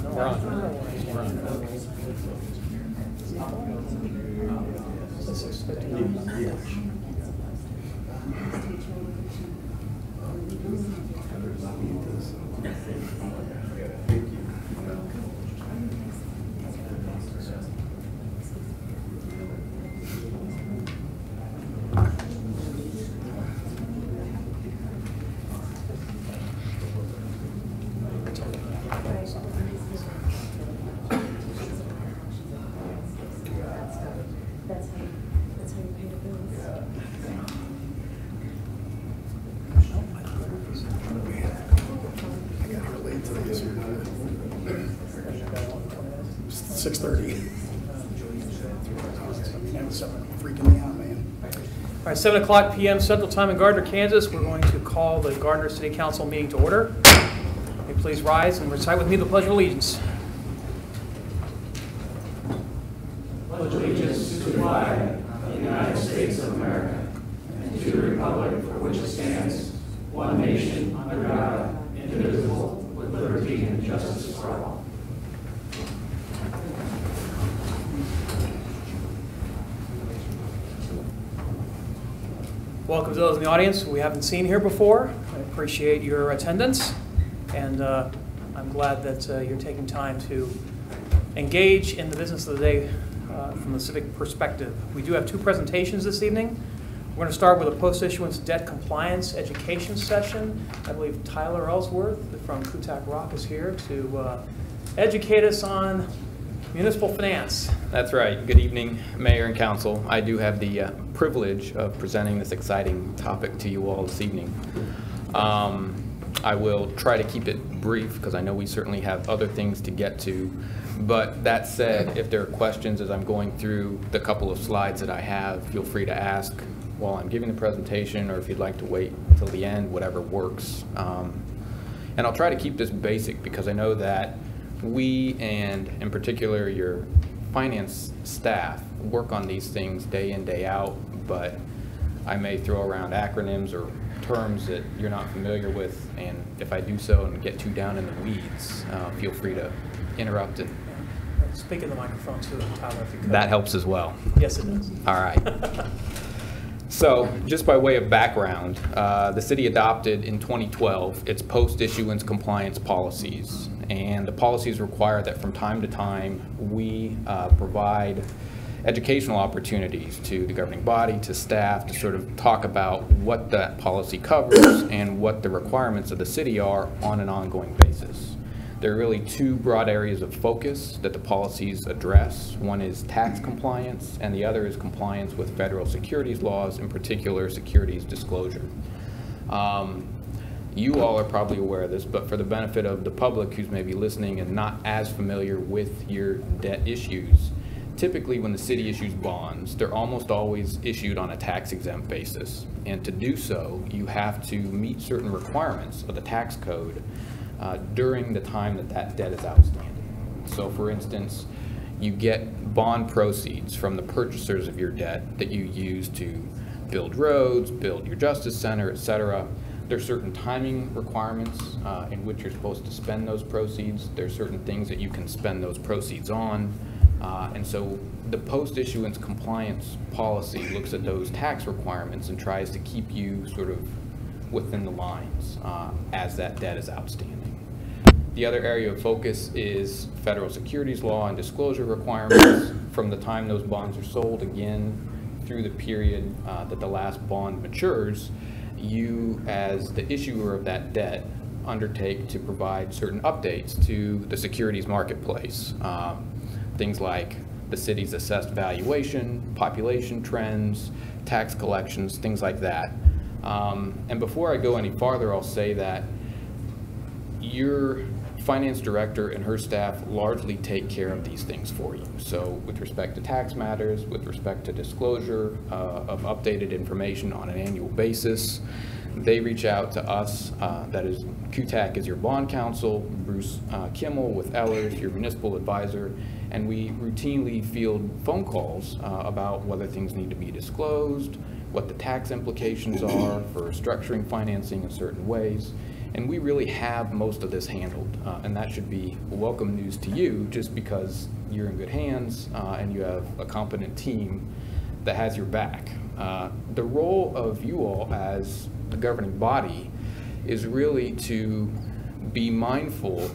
on. We're on. We're on. That's how you pay the bills. I got here late today, so 6:30. That was something freaking me out, man. All right, 7 o'clock p.m. Central Time in Gardner, Kansas. We're going to call the Gardner City Council meeting to order. May you please rise and recite with me the Pledge of Allegiance. Pledge allegiance to the flag of the United States of America and to the republic for which it stands, one nation under God, indivisible, with liberty and justice for all. Welcome to those in the audience we haven't seen here before. I appreciate your attendance, and I'm glad that you're taking time to engage in the business of the day from the civic perspective. We do have two presentations this evening. We're going to start with a post-issuance debt compliance education session. I believe Tyler Ellsworth from Kutak Rock is here to educate us on municipal finance. That's right. Good evening, Mayor and Council. I do have the privilege of presenting this exciting topic to you all this evening. I will try to keep it brief because I know we certainly have other things to get to. But that said, if there are questions as I'm going through the couple of slides that I have, feel free to ask while I'm giving the presentation, or if you'd like to wait until the end, whatever works. And I'll try to keep this basic because I know that we, and in particular your finance staff, work on these things day in, day out, but I may throw around acronyms or terms that you're not familiar with, and if I do so and get too down in the weeds, feel free to interrupt it. Speak in the microphone too, Tyler, if you could. That helps as well. Yes, it does. All right. So, just by way of background, the city adopted in 2012 its post-issuance compliance policies, and the policies require that from time to time we provide educational opportunities to the governing body, to staff, to sort of talk about what that policy covers and what the requirements of the city are on an ongoing basis. There are really two broad areas of focus that the policies address. One is tax compliance, and the other is compliance with federal securities laws, in particular securities disclosure. You all are probably aware of this, but for the benefit of the public who's maybe listening and not as familiar with your debt issues, typically when the city issues bonds, they're almost always issued on a tax-exempt basis. And to do so, you have to meet certain requirements of the tax code during the time that that debt is outstanding. So for instance, you get bond proceeds from the purchasers of your debt that you use to build roads, build your justice center, etc. There's certain timing requirements in which you're supposed to spend those proceeds. There's certain things that you can spend those proceeds on. And so the post-issuance compliance policy looks at those tax requirements and tries to keep you sort of within the lines as that debt is outstanding. The other area of focus is federal securities law and disclosure requirements from the time those bonds are sold, again, through the period that the last bond matures. You, as the issuer of that debt, undertake to provide certain updates to the securities marketplace. Things like the city's assessed valuation, population trends, tax collections, things like that. And before I go any farther, I'll say that your finance director and her staff largely take care of these things for you. So with respect to tax matters, with respect to disclosure of updated information on an annual basis, they reach out to us, that is, Kutak is your bond counsel, Bruce Kimmel with Ellers, your municipal advisor, and we routinely field phone calls about whether things need to be disclosed, what the tax implications are for structuring financing in certain ways. And And we really have most of this handled, and that should be welcome news to you, just because you're in good hands and you have a competent team that has your back. The role of you all as the governing body is really to be mindful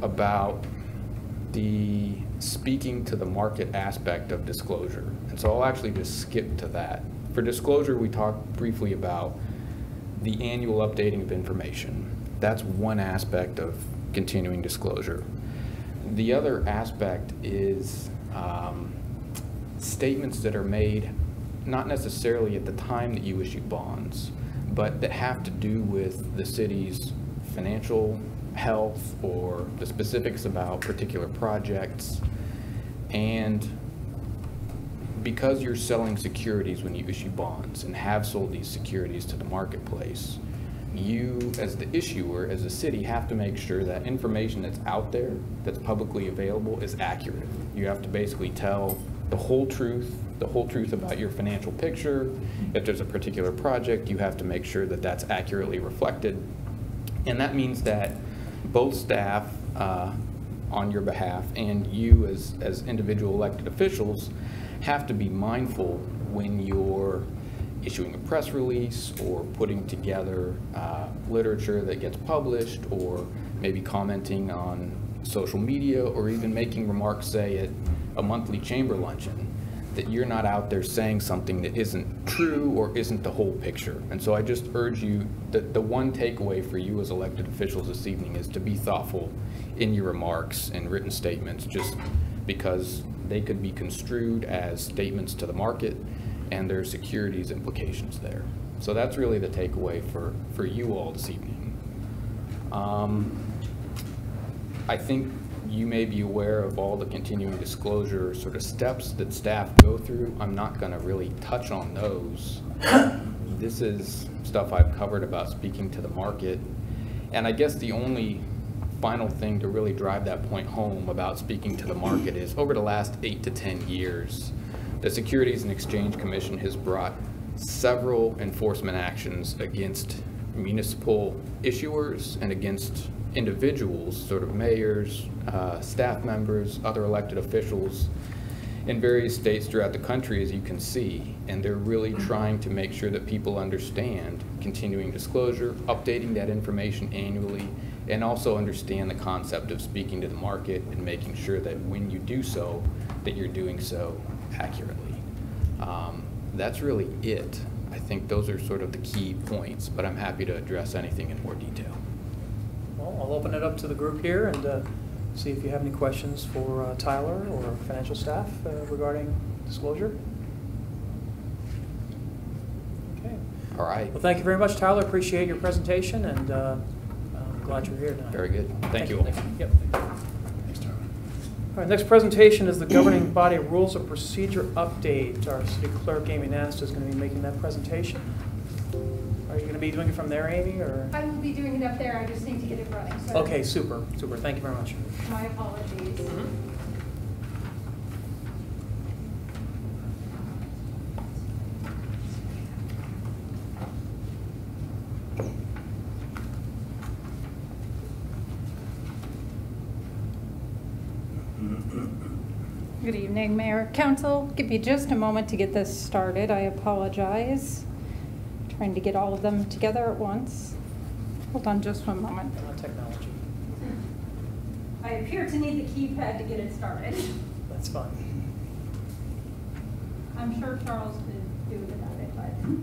about the speaking to the market aspect of disclosure. And so I'll actually just skip to that. For disclosure, we talked briefly about the annual updating of information. That's one aspect of continuing disclosure. The other aspect is statements that are made not necessarily at the time that you issue bonds, but that have to do with the city's financial health or the specifics about particular projects. And because you're selling securities when you issue bonds and have sold these securities to the marketplace, you as the issuer, as a city, have to make sure that information that's out there, that's publicly available, is accurate. You have to basically tell the whole truth about your financial picture. If there's a particular project, you have to make sure that that's accurately reflected. And that means that both staff on your behalf and you as individual elected officials have to be mindful when you're issuing a press release or putting together literature that gets published, or maybe commenting on social media, or even making remarks, say, at a monthly chamber luncheon, that you're not out there saying something that isn't true or isn't the whole picture. And so I just urge you that the one takeaway for you as elected officials this evening is to be thoughtful in your remarks and written statements, just because they could be construed as statements to the market and there are securities implications there. So that's really the takeaway for you all this evening. I think you may be aware of all the continuing disclosure sort of steps that staff go through. I'm not going to really touch on those. This is stuff I've covered about speaking to the market. And I guess the only final thing to really drive that point home about speaking to the market is, over the last 8 to 10 years, the Securities and Exchange Commission has brought several enforcement actions against municipal issuers and against individuals, sort of mayors, staff members, other elected officials in various states throughout the country, as you can see. And they're really trying to make sure that people understand continuing disclosure, updating that information annually, and also understand the concept of speaking to the market and making sure that when you do so, that you're doing so accurately. That's really it. I think those are sort of the key points, but I'm happy to address anything in more detail. Well, I'll open it up to the group here and see if you have any questions for Tyler or financial staff regarding disclosure. Okay. All right. Well, thank you very much, Tyler. Appreciate your presentation, and I'm glad you're here tonight. Very good. Thank you all. Thank you. Yep. Thanks, Tyler. All right, next presentation is the governing body rules of procedure update. Our city clerk, Amy Nast, is going to be making that presentation. Are you going to be doing it from there, Amy, or? I will be doing it up there. I just need to get it running. So Okay, super, super. Thank you very much. my apologies. Good evening, Mayor, Council. Give me just a moment to get this started. I apologize. Trying to get all of them together at once. Hold on just one moment. Technology. I appear to need the keypad to get it started. That's fine. I'm sure Charles could do without it, but.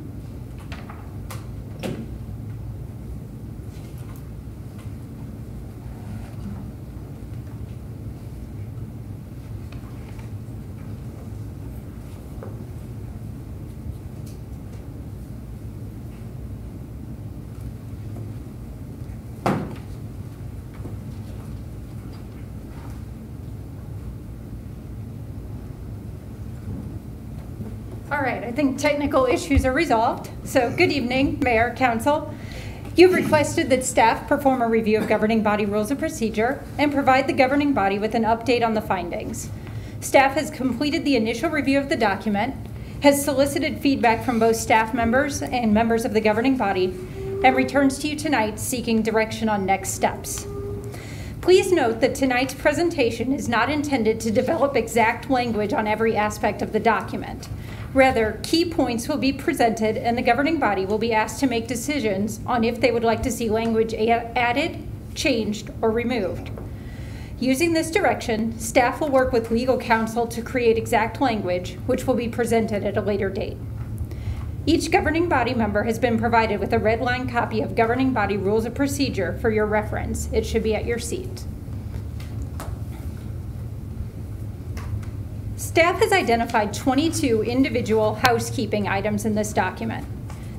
All right, I think technical issues are resolved. So good evening, Mayor, Council. You've requested that staff perform a review of governing body rules of procedure and provide the governing body with an update on the findings. Staff has completed the initial review of the document, has solicited feedback from both staff members and members of the governing body, and returns to you tonight seeking direction on next steps. Please note that tonight's presentation is not intended to develop exact language on every aspect of the document. Rather, key points will be presented and the governing body will be asked to make decisions on if they would like to see language added, changed, or removed. Using this direction, staff will work with legal counsel to create exact language, which will be presented at a later date. Each governing body member has been provided with a red line copy of Governing Body Rules of Procedure for your reference. It should be at your seat. Staff has identified 22 individual housekeeping items in this document.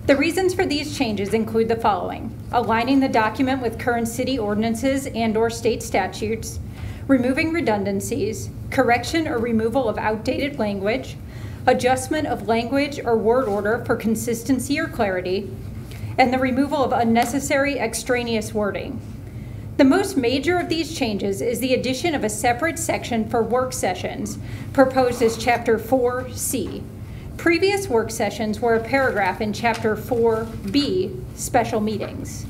The reasons for these changes include the following: aligning the document with current city ordinances and/or state statutes, removing redundancies, correction or removal of outdated language, adjustment of language or word order for consistency or clarity, and the removal of unnecessary extraneous wording. The most major of these changes is the addition of a separate section for work sessions, proposed as Chapter 4C. Previous work sessions were a paragraph in Chapter 4B, special meetings.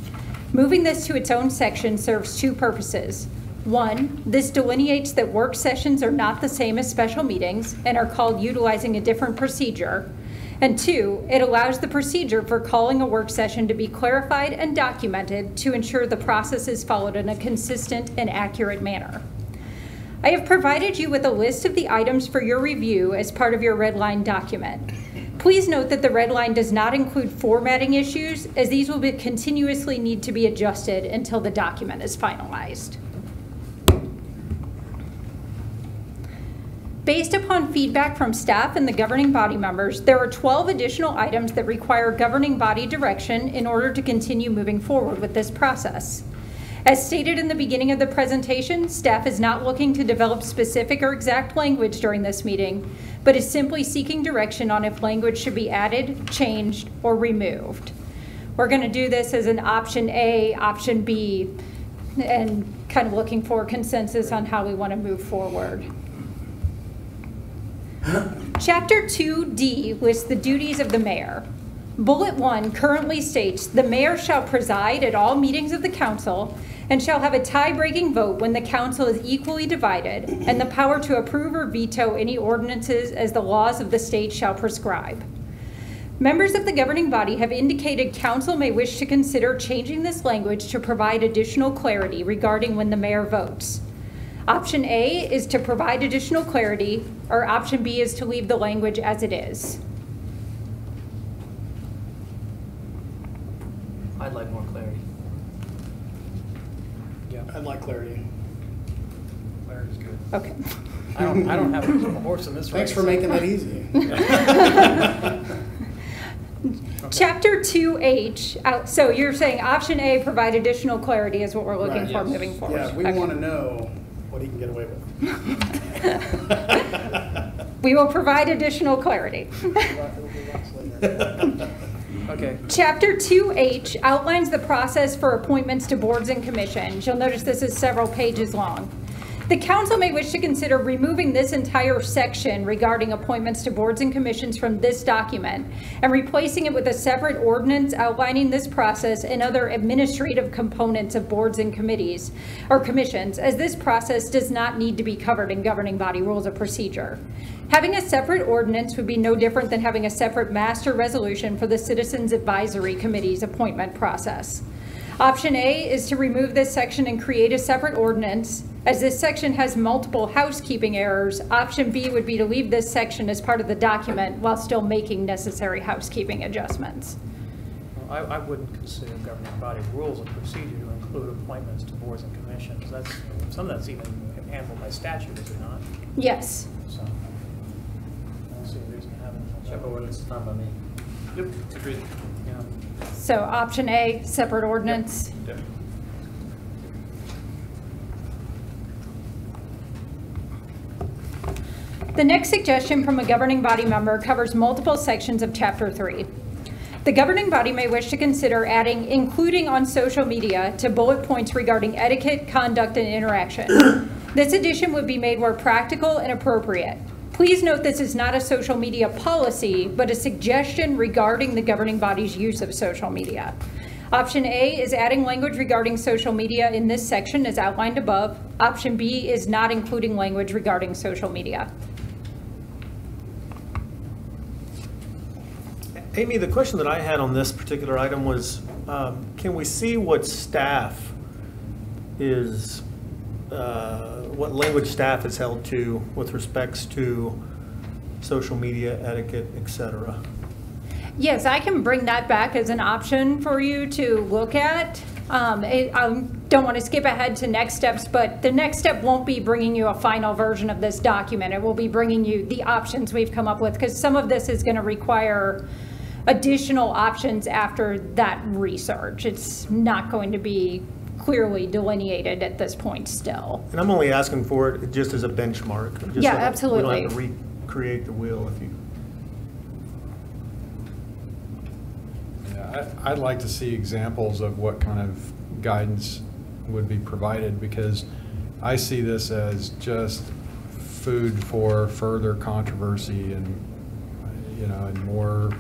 Moving this to its own section serves two purposes. One, this delineates that work sessions are not the same as special meetings and are called utilizing a different procedure. And two, it allows the procedure for calling a work session to be clarified and documented to ensure the process is followed in a consistent and accurate manner. I have provided you with a list of the items for your review as part of your red line document. Please note that the red line does not include formatting issues, as these will continuously need to be adjusted until the document is finalized. Based upon feedback from staff and the governing body members, there are 12 additional items that require governing body direction in order to continue moving forward with this process. As stated in the beginning of the presentation, staff is not looking to develop specific or exact language during this meeting, but is simply seeking direction on if language should be added, changed, or removed. We're going to do this as an option A, option B, and kind of looking for consensus on how we want to move forward. Chapter 2D lists the duties of the mayor. Bullet 1 currently states, the mayor shall preside at all meetings of the council and shall have a tie-breaking vote when the council is equally divided, and the power to approve or veto any ordinances as the laws of the state shall prescribe. Members of the governing body have indicated council may wish to consider changing this language to provide additional clarity regarding when the mayor votes. Option A is to provide additional clarity, or option B is to leave the language as it is. I'd like more clarity. Yeah, I'd like clarity. clarity's good. Okay. I don't have a horse in this race. Thanks for making that easy. Chapter 2H, so you're saying option A, provide additional clarity is what we're looking Right. for Yes. moving forward. Yeah, we Okay. want to know what he can get away with. We will provide additional clarity. Okay. Chapter 2H outlines the process for appointments to boards and commissions. You'll notice this is several pages long. The council may wish to consider removing this entire section regarding appointments to boards and commissions from this document and replacing it with a separate ordinance outlining this process and other administrative components of boards and committees or commissions, as this process does not need to be covered in governing body rules of procedure. Having a separate ordinance would be no different than having a separate master resolution for the Citizens Advisory Committee's appointment process. Option A is to remove this section and create a separate ordinance. As this section has multiple housekeeping errors, option B would be to leave this section as part of the document while still making necessary housekeeping adjustments. Well, I wouldn't consider governing body rules of procedure to include appointments to boards and commissions. Some of that's even handled by statute, is it not? Yes. So, I don't see a reason to have it. Chapter ordinance is fine by me. Yep, agreed. Yeah. So option A, separate ordinance. Yep. The next suggestion from a governing body member covers multiple sections of Chapter 3. The governing body may wish to consider adding including on social media to bullet points regarding etiquette, conduct, and interaction. This addition would be made where practical and appropriate. Please note this is not a social media policy, but a suggestion regarding the governing body's use of social media. Option A is adding language regarding social media in this section as outlined above. Option B is not including language regarding social media. Amy, the question that I had on this particular item was, can we see what staff is, what language staff is held to with respects to social media etiquette, et cetera? Yes, I can bring that back as an option for you to look at. I don't want to skip ahead to next steps, but the next step won't be bringing you a final version of this document. It will be bringing you the options we've come up with, because some of this is going to require additional options after that research. It's not going to be clearly delineated at this point still. And I'm only asking for it just as a benchmark. Just Yeah, so that absolutely. We don't have to recreate the wheel if you. Yeah, I'd like to see examples of what kind of guidance would be provided, because I see this as just food for further controversy and, and more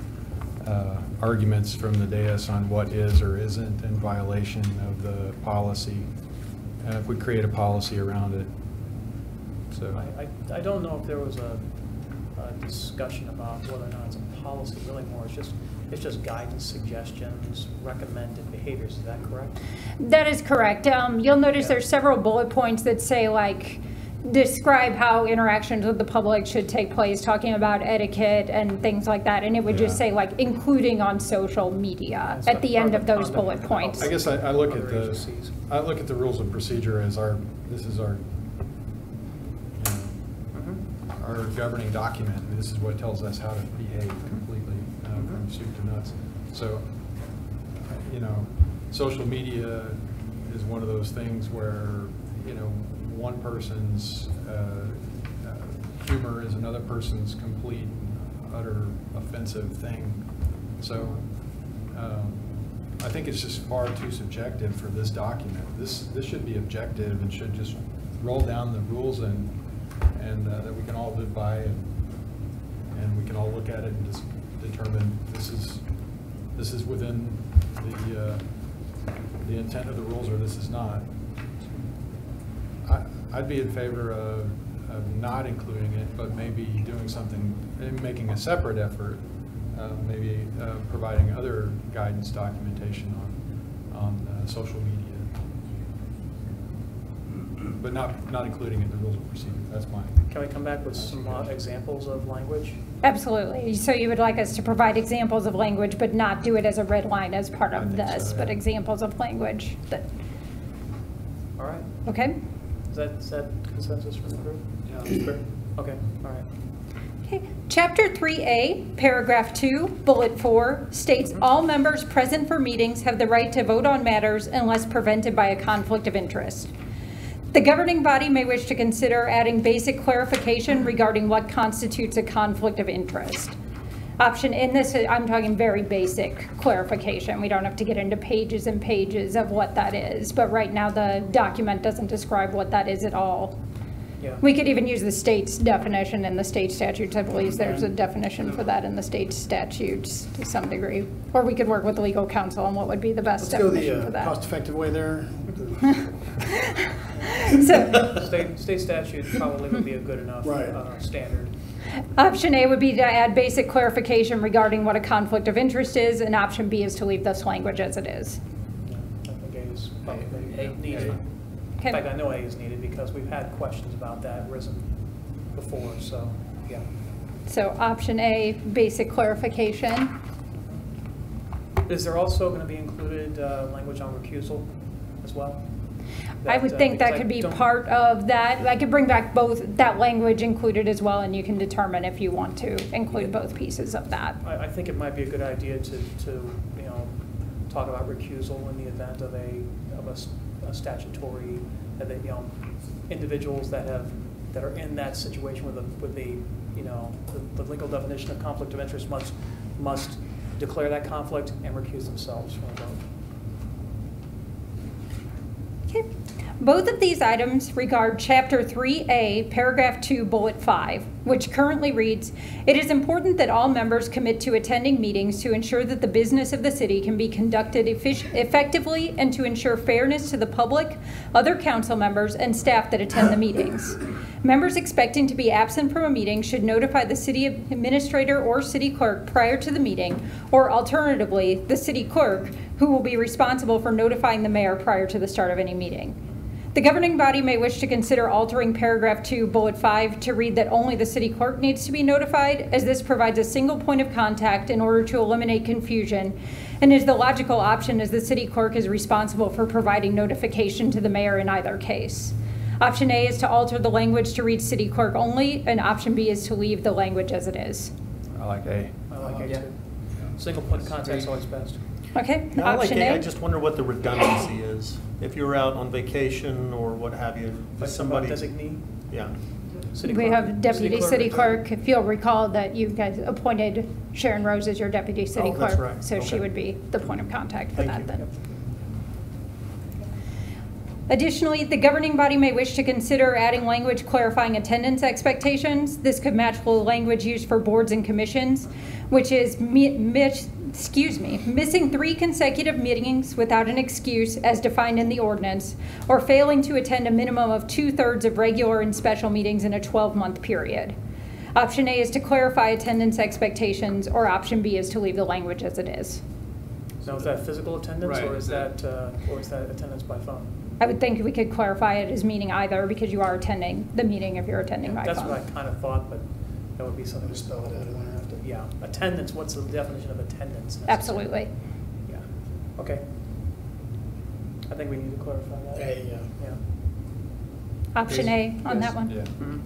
arguments from the dais on what is or isn't in violation of the policy, if we create a policy around it. So I don't know if there was a discussion about whether or not it's a policy, really more. It's just guidance, suggestions, recommended behaviors. Is that correct? That is correct. You'll notice there's several bullet points that say, like, describe how interactions with the public should take place, talking about etiquette and things like that. And it would just say, like, including on social media at the end of those bullet points. I guess I look at Other agencies. the rules of procedure as this is our our governing document. This is what tells us how to behave completely from soup to nuts. So, social media is one of those things where, one person's humor is another person's complete, utter offensive thing. So, I think it's just far too subjective for this document. This should be objective and should just roll down the rules and that we can all live by, and we can all look at it and just determine this is within the intent of the rules, or this is not. I'd be in favor of not including it, but maybe doing something, making a separate effort, maybe providing other guidance documentation on social media, but not including it in the rules of procedure. That's mine. Can we come back with some examples of language? Absolutely. So you would like us to provide examples of language, but not do it as a red line as part of this, but examples of language. All right. Okay? Is that consensus from the group? Yeah, that's fair. Okay, all right. Okay. Chapter 3A, paragraph 2, bullet 4, states all members present for meetings have the right to vote on matters unless prevented by a conflict of interest. The governing body may wish to consider adding basic clarification regarding what constitutes a conflict of interest. Option in this, I'm talking very basic clarification. We don't have to get into pages and pages of what that is, but right now the document doesn't describe what that is at all. Yeah. We could even use the state's definition in the state statutes. I believe there's a definition for that in the state statutes to some degree. Or we could work with legal counsel on what would be the best Let's go definition for the that. cost-effective way there. So, State statute probably would be a good enough standard. option A would be to add basic clarification regarding what a conflict of interest is, and option B is to leave this language as it is. Yeah, I think A is probably needed. Okay. In fact, I know A is needed because we've had questions about that risen before, so, yeah. So option A, basic clarification. Is there also going to be included language on recusal as well? I would think that could be part of that. I could bring back both, that language included as well, and you can determine if you want to include both pieces of that. I think it might be a good idea to talk about recusal in the event of a statutory, that individuals that are in that situation with the legal definition of conflict of interest must declare that conflict and recuse themselves from a vote. Okay. Both of these items regard Chapter 3A, Paragraph 2, Bullet 5, which currently reads, "It is important that all members commit to attending meetings to ensure that the business of the city can be conducted effectively and to ensure fairness to the public, other council members, and staff that attend the meetings. Members expecting to be absent from a meeting should notify the city administrator or city clerk prior to the meeting, or alternatively, the city clerk, who will be responsible for notifying the mayor prior to the start of any meeting. The governing body may wish to consider altering paragraph 2, bullet 5 to read that only the city clerk needs to be notified, as this provides a single point of contact in order to eliminate confusion, and is the logical option as the city clerk is responsible for providing notification to the mayor in either case. Option A is to alter the language to read city clerk only, and option B is to leave the language as it is. I like A. I like A Yeah. too. Single point of contact is always best. Okay, I like option A. I A. just wonder what the redundancy is. If you're out on vacation or what have you, Like somebody. designee, Yeah. city We clerk. have deputy city clerk. If you'll recall that you guys appointed Sharon Rose as your deputy city Oh, clerk. that's right. So she Okay. would be the point of contact for Thank that you. then. Additionally, the governing body may wish to consider adding language clarifying attendance expectations. This could match the language used for boards and commissions, which is missing 3 consecutive meetings without an excuse as defined in the ordinance, or failing to attend a minimum of 2/3 of regular and special meetings in a 12-month period. Option A is to clarify attendance expectations, or option B is to leave the language as it is. Now, is that physical attendance, Right. or is that attendance by phone? I would think we could clarify it as meaning either, because you are attending the meeting if you're attending by That's phone. what I kind of thought, but that would be something to Just spell spell it out. out. We're gonna have to, yeah. Attendance, what's the definition of attendance? necessarily? Absolutely. Yeah, okay. I think we need to clarify that. A, yeah. Yeah. Option A on that one. Yeah. Mhm.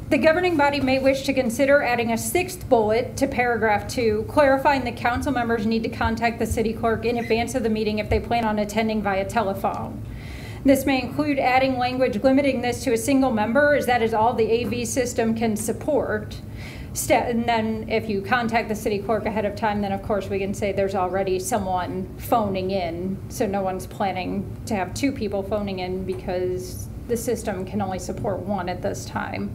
The governing body may wish to consider adding a 6th bullet to paragraph 2, clarifying that council members need to contact the city clerk in advance of the meeting if they plan on attending via telephone. This may include adding language limiting this to a single member, as that is all the AV system can support. And then if you contact the city clerk ahead of time, then of course we can say there's already someone phoning in, so no one's planning to have 2 people phoning in because the system can only support 1 at this time.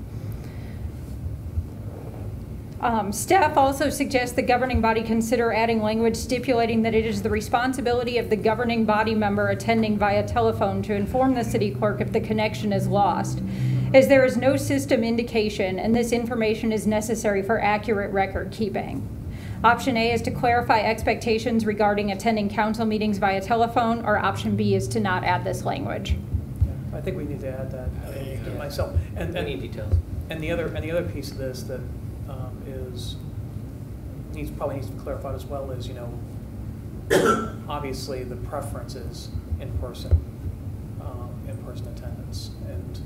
Staff also suggests the governing body consider adding language stipulating that it is the responsibility of the governing body member attending via telephone to inform the city clerk if the connection is lost, as there is no system indication and this information is necessary for accurate record keeping. Option A is to clarify expectations regarding attending council meetings via telephone, or option B is to not add this language. Yeah, I think we need to add that myself. And We need details. And the other piece of this that probably needs to be clarified as well is, obviously the preference is in-person attendance. And,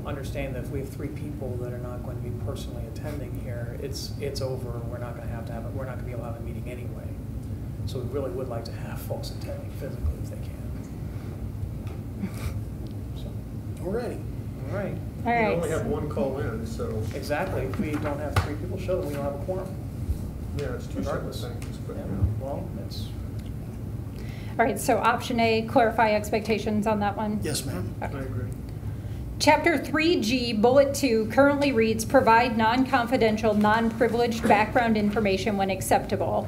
understand that if we have 3 people that are not going to be personally attending here, it's over. We're not going to we're not going to be able to have a meeting anyway. So we really would like to have folks attending physically if they can. So, Alrighty. all right. All You right. only have 1 call in, so, Exactly. If we don't have 3 people show, then we don't have a quorum. yeah, it's 2 separate Regardless. things. But, Yeah, well, it's, All right, so option A, clarify expectations on that one. Yes, ma'am. I agree. Chapter 3G, Bullet 2 currently reads, provide non-confidential, non-privileged background information when acceptable.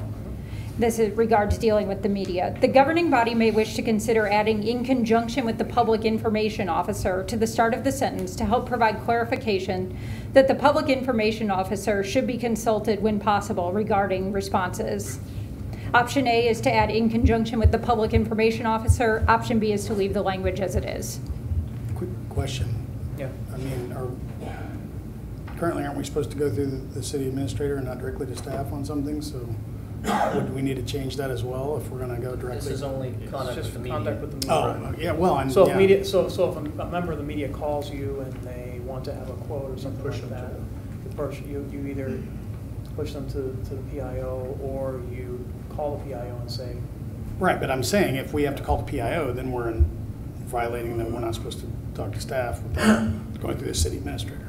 This is regards dealing with the media. The governing body may wish to consider adding in conjunction with the public information officer to the start of the sentence to help provide clarification that the public information officer should be consulted when possible regarding responses. Option A is to add in conjunction with the public information officer. Option B is to leave the language as it is. Quick question. yeah. I mean, currently aren't we supposed to go through the city administrator and not directly to staff on something? So would we need to change that as well if we're going to go directly? This is only conduct Just with the contact media. with the media. Oh, yeah, well, I'm, So if yeah. media, so if a member of the media calls you and they want to have a quote or something push like them that, you either push them to the PIO or you call the PIO and say, Right, but I'm saying if we have to call the PIO, then we're violating that we're not supposed to talk to staff without going through the city administrator.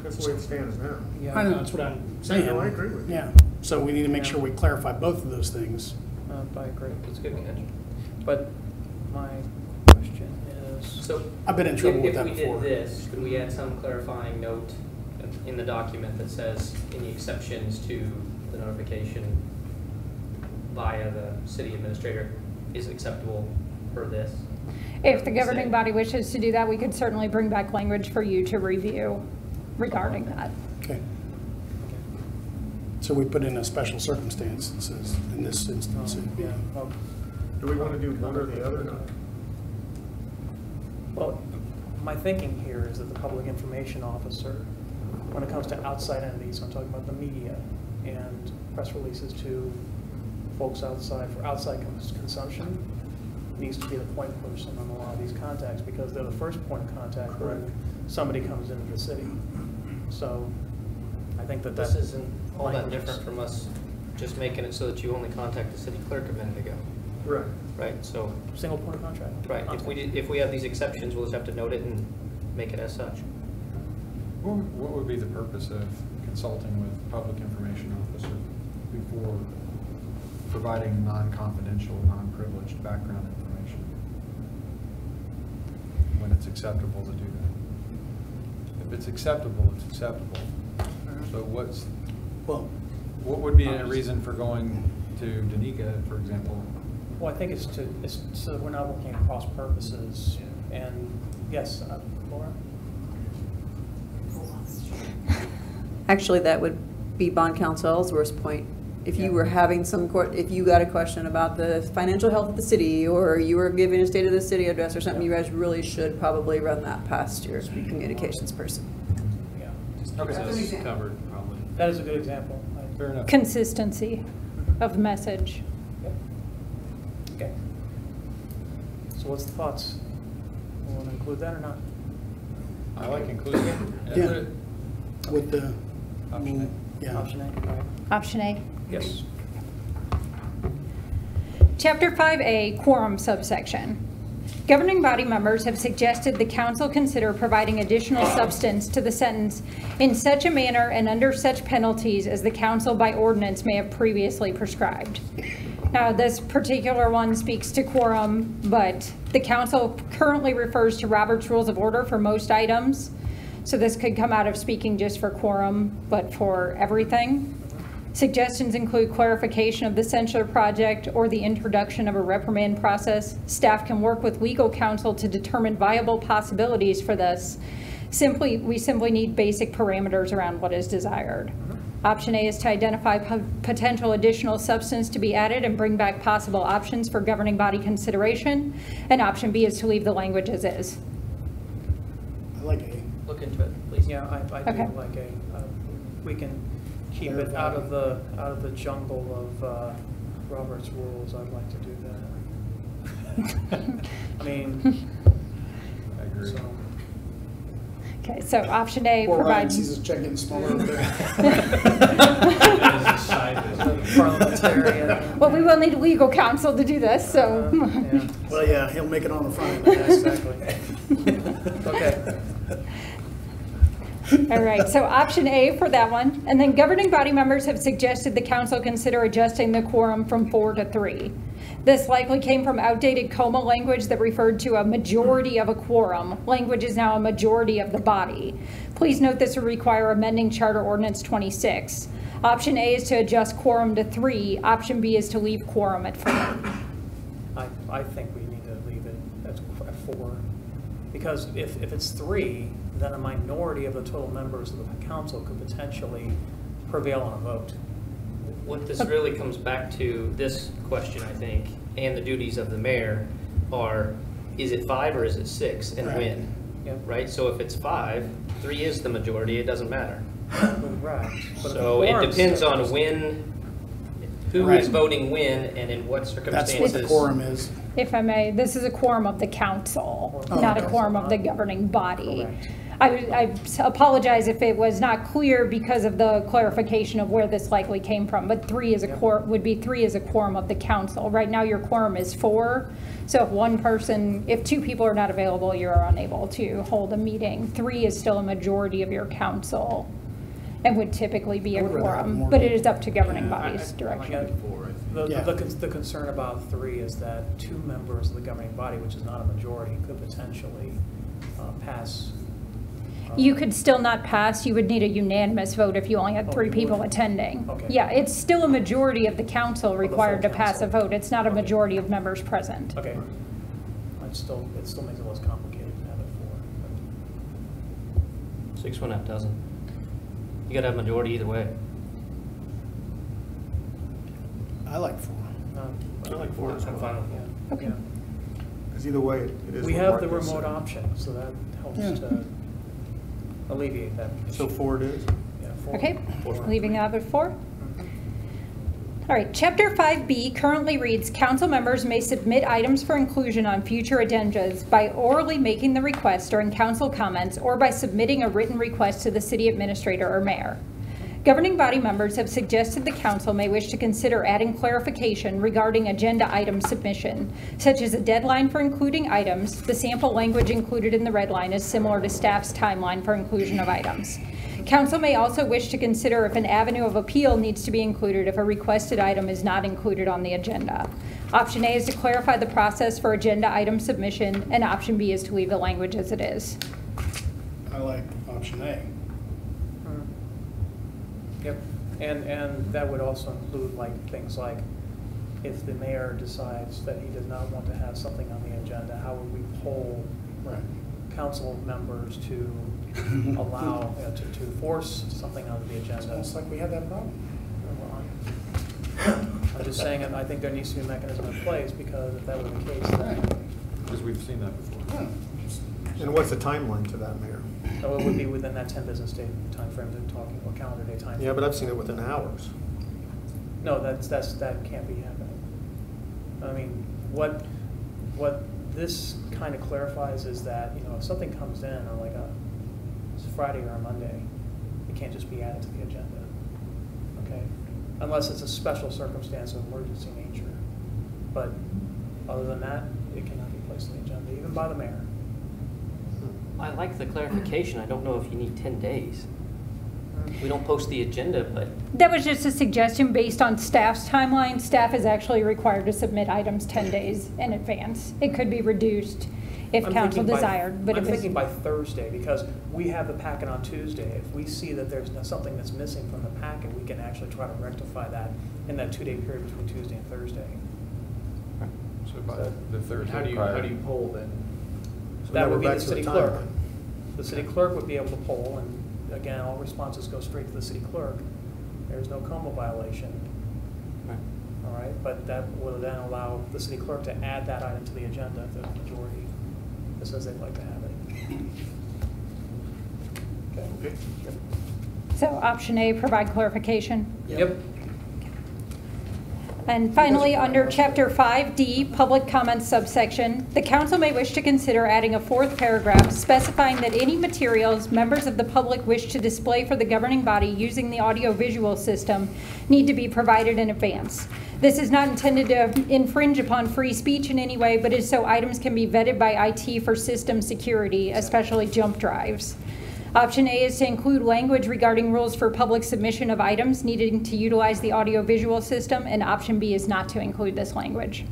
That's the way it stands now. Yeah. I know, that's what I'm saying. No, I agree with you. Yeah, so we need to make sure we clarify both of those things. I agree. That's a good catch. But my question is, So I've been in trouble with that if we before. did this, could we add some clarifying note in the document that says any exceptions to the notification via the city administrator is acceptable per this? If the governing body wishes to do that, we could certainly bring back language for you to review regarding that. Okay. So we put in a special circumstance that says, in this instance, it'd be. yeah, well, Do we want to do one or the other? No. well, my thinking here is that the public information officer, when it comes to outside entities, I'm talking about the media and press releases to folks outside for outside consumption, needs to be the point person on a lot of these contacts because they're the first point of contact when somebody comes into the city. So I think that This isn't all that language is- different from us just making it so that you only contact the city clerk a minute ago, Right. right? So, Single point of contract. right, if we have these exceptions, we'll just have to note it and make it as such. What would be the purpose of consulting with public information officer before providing non-confidential, non-privileged background information? When it's acceptable to do that? If it's acceptable, it's acceptable. So Well, what would be a reason for going to Danica, for example? Well, I think it's so that we're not working at cross purposes. And yes, Laura? Actually, that would be bond counsel Ellsworth's point. If you were having if you got a question about the financial health of the city, or you were giving a state of the city address or something, you guys really should probably run that past your communications person. Yeah. Okay. So it's covered, probably. That is a good example. Fair enough. Consistency of message. Yep. Okay. So what's the thoughts? We want to include that or not? I like including it. Yeah. With the, Option yeah. Option A? All right. Option A. Yes. Chapter 5A, Quorum subsection. Governing body members have suggested the council consider providing additional substance to the sentence in such a manner and under such penalties as the council by ordinance may have previously prescribed. Now, this particular one speaks to quorum, but the council currently refers to Robert's Rules of Order for most items. So this could come out of speaking just for quorum, but for everything. Suggestions include clarification of the censure project or the introduction of a reprimand process. Staff can work with legal counsel to determine viable possibilities for this. We simply need basic parameters around what is desired. Option A is to identify potential additional substance to be added and bring back possible options for governing body consideration. And option B is to leave the language as is. I like A. Look into it, please. Yeah, I Okay. do like A. We can keep it out of the jungle of Robert's rules. I'd like to do that. I mean, I agree. so. Okay, so option A Poor Ryan provides. sees his check getting smaller over there. Parliamentarian. Well, we will need legal counsel to do this, so. Yeah. Well, yeah, he'll make it on the front. Yeah, exactly. Okay. All right, so option A for that one. And then governing body members have suggested the council consider adjusting the quorum from 4 to 3. This likely came from outdated coma language that referred to a majority of a quorum. Language is now a majority of the body. Please note this would require amending Charter Ordinance 26. Option A is to adjust quorum to 3. Option B is to leave quorum at 4. I think we need to leave it at 4. Because if it's 3, then a minority of the total members of the council could potentially prevail on a vote. What this really comes back to, this question, I think, and the duties of the mayor are, is it 5 or is it 6, and Right. when? Yep. Right, so if it's 5, 3 is the majority, it doesn't matter. Right. But So if the it quorum's depends on 6, when, who Right. is voting when, and in what That's circumstances. what the quorum is. If I may, this is a quorum of the council, Oh, not a okay. quorum of the governing body. Correct. I apologize if it was not clear because of the clarification of where this likely came from, but three is a would be 3 as a quorum of the council. Right now, your quorum is 4. So if 2 people are not available, you're unable to hold a meeting. 3 is still a majority of your council and would typically be I a would rather have quorum, more but than- it is up to governing Yeah, bodies I direction. get Yeah. the concern about 3 is that 2 members of the governing body, which is not a majority, could potentially pass. You could still not pass. You would need a unanimous vote if you only had Oh, 3 you people would? attending. Okay. Yeah, it's still a majority of the council full required to pass a council. vote. It's not a Okay. majority of members present. Okay. It still makes it less complicated to have it 4. 6-1 doesn't. You gotta have majority either way. I like 4. I like 4 as I'm well. fine with that. Okay. Yeah. Because either way, it is. We what have Mark the just remote said. option, so that helps Yeah. to alleviate that So issue. 4 it is? Yeah, 4. Okay, 4. leaving that at 4. Mhm. All right, Chapter 5B currently reads, council members may submit items for inclusion on future agendas by orally making the request during council comments or by submitting a written request to the city administrator or mayor. Governing body members have suggested the council may wish to consider adding clarification regarding agenda item submission, such as a deadline for including items. The sample language included in the red line is similar to staff's timeline for inclusion of items. Council may also wish to consider if an avenue of appeal needs to be included if a requested item is not included on the agenda. Option A is to clarify the process for agenda item submission, and option B is to leave the language as it is. I like option A. Yep, and that would also include things like if the mayor decides that he does not want to have something on the agenda, how would we poll Right. council members to allow, to force something onto the It's agenda? almost like we had that problem. I'm just saying, I think there needs to be a mechanism in place, because if that were the case, then Because we've seen that before. Yeah. And what's the timeline to that, Mayor? it would be within that 10 business day timeframe they're talking about, calendar day timeframe. Yeah, but I've seen it within hours. No, that can't be happening. I mean, what this kind of clarifies is that, if something comes in on it's Friday or a Monday, it can't just be added to the agenda, okay? Unless it's a special circumstance of emergency nature. But other than that, it cannot be placed on the agenda, even by the mayor. I like the clarification. I don't know if you need 10 days. We don't post the agenda, but That was just a suggestion based on staff's timeline. Staff is actually required to submit items 10 days in advance. It could be reduced if I'm council thinking desired, but I'm it was. thinking by Thursday, because we have the packet on Tuesday. If we see that there's something that's missing from the packet, we can actually try to rectify that in that 2-day period between Tuesday and Thursday. So by the Thursday How do prior. you poll then? So That now would we're be back the to city the clerk. timeline. The city clerk would be able to poll, and again, all responses go straight to the city clerk. There's no coma violation, all right? But that would then allow the city clerk to add that item to the agenda if the majority says they'd like to have it. Okay. So option A, provide clarification. Yep. And finally, under Chapter 5D, Public Comments subsection, the council may wish to consider adding a 4th paragraph specifying that any materials members of the public wish to display for the governing body using the audio-visual system need to be provided in advance. This is not intended to infringe upon free speech in any way, but is so items can be vetted by IT for system security, especially jump drives. Option A is to include language regarding rules for public submission of items needing to utilize the audio-visual system, and option B is not to include this language.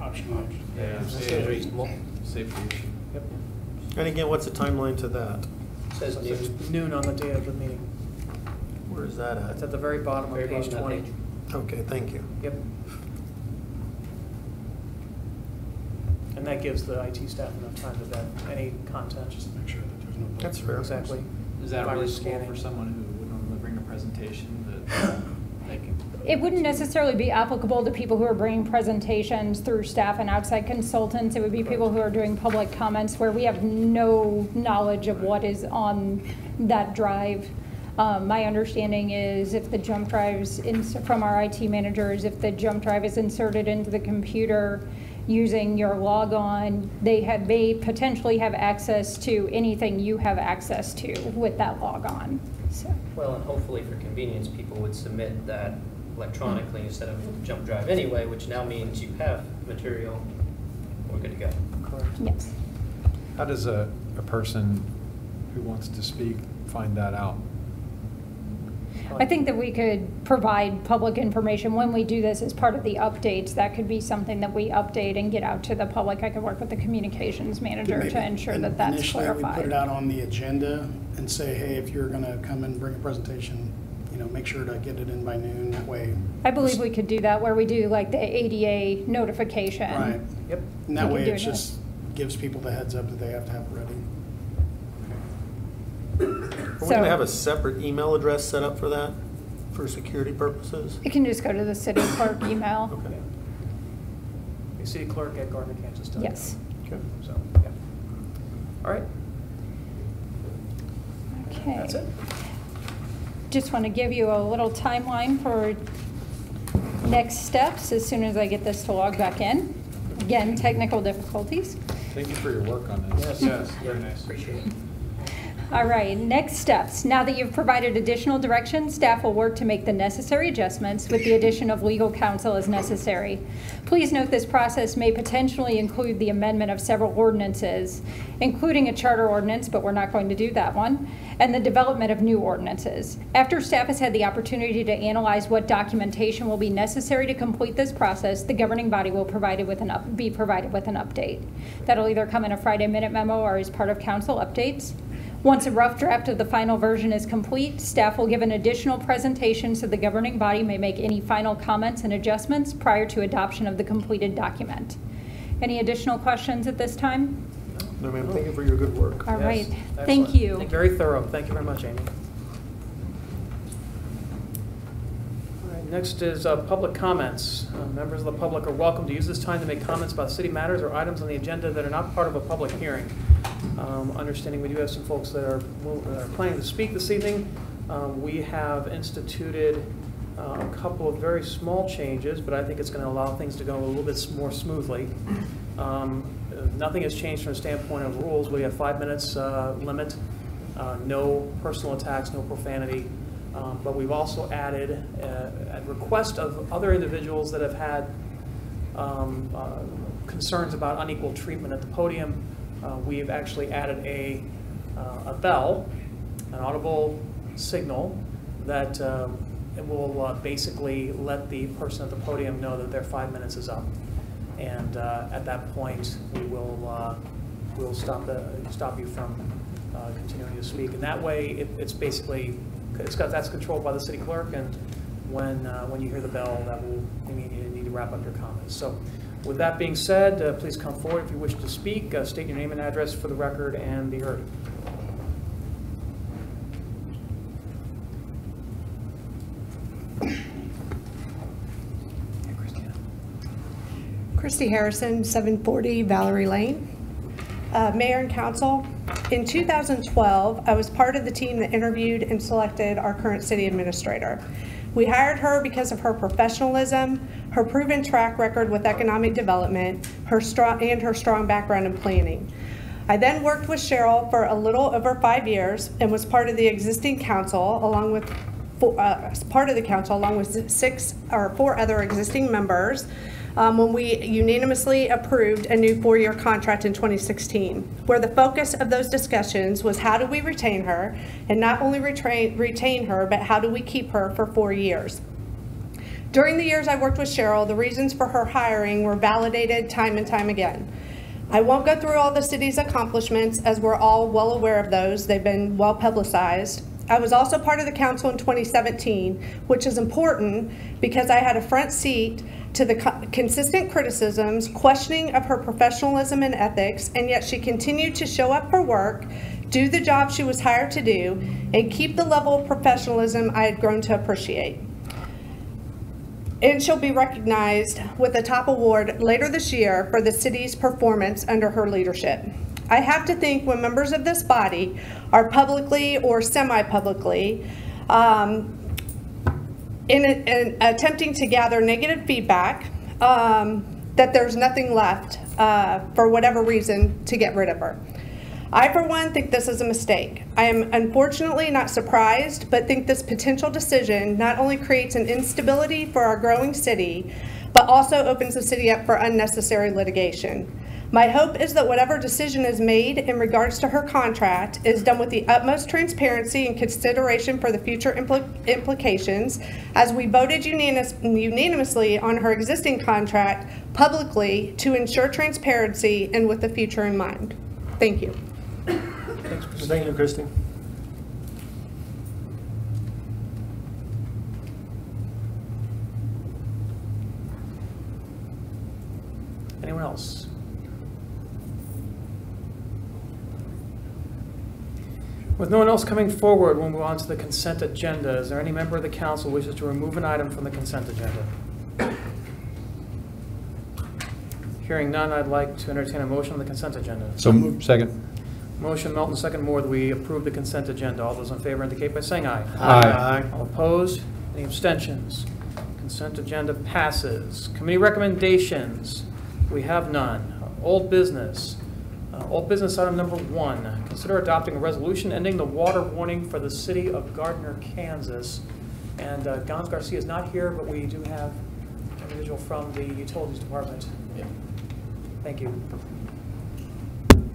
Option A. Yeah, seems reasonable. Safety issue. Yep. And again, what's the timeline to that? Says noon on the day of the meeting. Where is that It's at? at the very bottom of Very page bottom of that 20. page. Okay, thank you. Yep. And that gives the IT staff enough time to vet any content. Just to make sure that there's no. That's fair. Exactly. Is that Virus reasonable scanning. for someone who would normally bring a presentation that they can? It wouldn't necessarily be applicable to people who are bringing presentations through staff and outside consultants. It would be people who are doing public comments where we have no knowledge of what is on that drive. My understanding is if the jump drives, from our IT managers, if the jump drive is inserted into the computer, using your logon. They may potentially have access to anything you have access to with that logon. So. Well, and hopefully for convenience, people would submit that electronically instead of jump drive anyway, which now means you have material. We're good to go. Yes. How does a person who wants to speak find that out? I think that we could provide public information when we do this as part of the updates. That could be something that we update and get out to the public. I could work with the communications manager to ensure that that's Initially, clarified. we put it out on the agenda and say, hey, if you're going to come and bring a presentation, make sure to get it in by noon. That way. I believe we could do that where we do like the ADA notification. Right. Yep. And that We way can it do just gives people the heads up that they have to have it ready. Are we going to have a separate email address set up for that, for security purposes? You can just go to the city clerk email. Okay. The city clerk at Gardner, Kansas. Yes. Okay. So, yeah. All right. Okay. That's it. Just want to give you a little timeline for next steps as soon as I get this to log back in. Again, technical difficulties. Thank you for your work on this. Yes, very nice. Appreciate it. All right, next steps. Now that you've provided additional direction, staff will work to make the necessary adjustments with the addition of legal counsel as necessary. Please note this process may potentially include the amendment of several ordinances, including a charter ordinance, but we're not going to do that one, and the development of new ordinances. After staff has had the opportunity to analyze what documentation will be necessary to complete this process, the governing body will be provided with an update. That'll either come in a Friday minute memo or as part of council updates. Once a rough draft of the final version is complete, staff will give an additional presentation so the governing body may make any final comments and adjustments prior to adoption of the completed document. Any additional questions at this time? No, ma'am. Thank you for your good work. All right. Yes, Thank excellent. you. Very thorough. Thank you very much, Amy. All right, next is public comments. Members of the public are welcome to use this time to make comments about city matters or items on the agenda that are not part of a public hearing. Understanding we do have some folks that are planning to speak this evening. We have instituted a couple of very small changes, but I think it's going to allow things to go a little bit more smoothly. Nothing has changed from the standpoint of rules. We have 5 minutes limit, no personal attacks, no profanity. But we've also added, at request of other individuals that have had concerns about unequal treatment at the podium, we've actually added a bell, an audible signal that it will basically let the person at the podium know that their 5 minutes is up. And at that point, we will we'll stop you from continuing to speak. And that way, it's basically that's controlled by the city clerk. And when you hear the bell, that will mean you need to wrap up your comments. So, with that being said, please come forward if you wish to speak. State your name and address for the record and be heard. Christy Harrison, 740 Valerie Lane. Mayor and Council, in 2012, I was part of the team that interviewed and selected our current city administrator. We hired her because of her professionalism, her proven track record with economic development, her strong background in planning. I then worked with Cheryl for a little over 5 years and was part of the existing council along with 4 other existing members when we unanimously approved a new 4-year contract in 2016, where the focus of those discussions was how do we retain her, and not only retain her, but how do we keep her for 4 years. During the years I worked with Cheryl, the reasons for her hiring were validated time and time again. I won't go through all the city's accomplishments, as we're all well aware of those. They've been well publicized. I was also part of the council in 2017, which is important because I had a front seat to the consistent criticisms, questioning of her professionalism and ethics, and yet she continued to show up for work, do the job she was hired to do, and keep the level of professionalism I had grown to appreciate. And she'll be recognized with a top award later this year for the city's performance under her leadership. I have to think when members of this body are publicly or semi-publicly in attempting to gather negative feedback that there's nothing left for whatever reason to get rid of her. I, for one, think this is a mistake. I am unfortunately not surprised, but think this potential decision not only creates an instability for our growing city, but also opens the city up for unnecessary litigation. My hope is that whatever decision is made in regards to her contract is done with the utmost transparency and consideration for the future implications, as we voted unanimously on her existing contract publicly to ensure transparency and with the future in mind. Thank you. Thank you, Christy. Anyone else? With no one else coming forward, we'll move on to the consent agenda. Is there any member of the council who wishes to remove an item from the consent agenda? Hearing none, I'd like to entertain a motion on the consent agenda. So moved. Second. Motion, Melton, second Moore, that we approve the consent agenda. All those in favor indicate by saying aye. Aye. All opposed? Any abstentions? Consent agenda passes. Committee recommendations. We have none. Old business. Old business item number 1. Consider adopting a resolution ending the water warning for the city of Gardner, Kansas. And Gons Garcia is not here, but we do have an individual from the utilities department. Yeah. Thank you.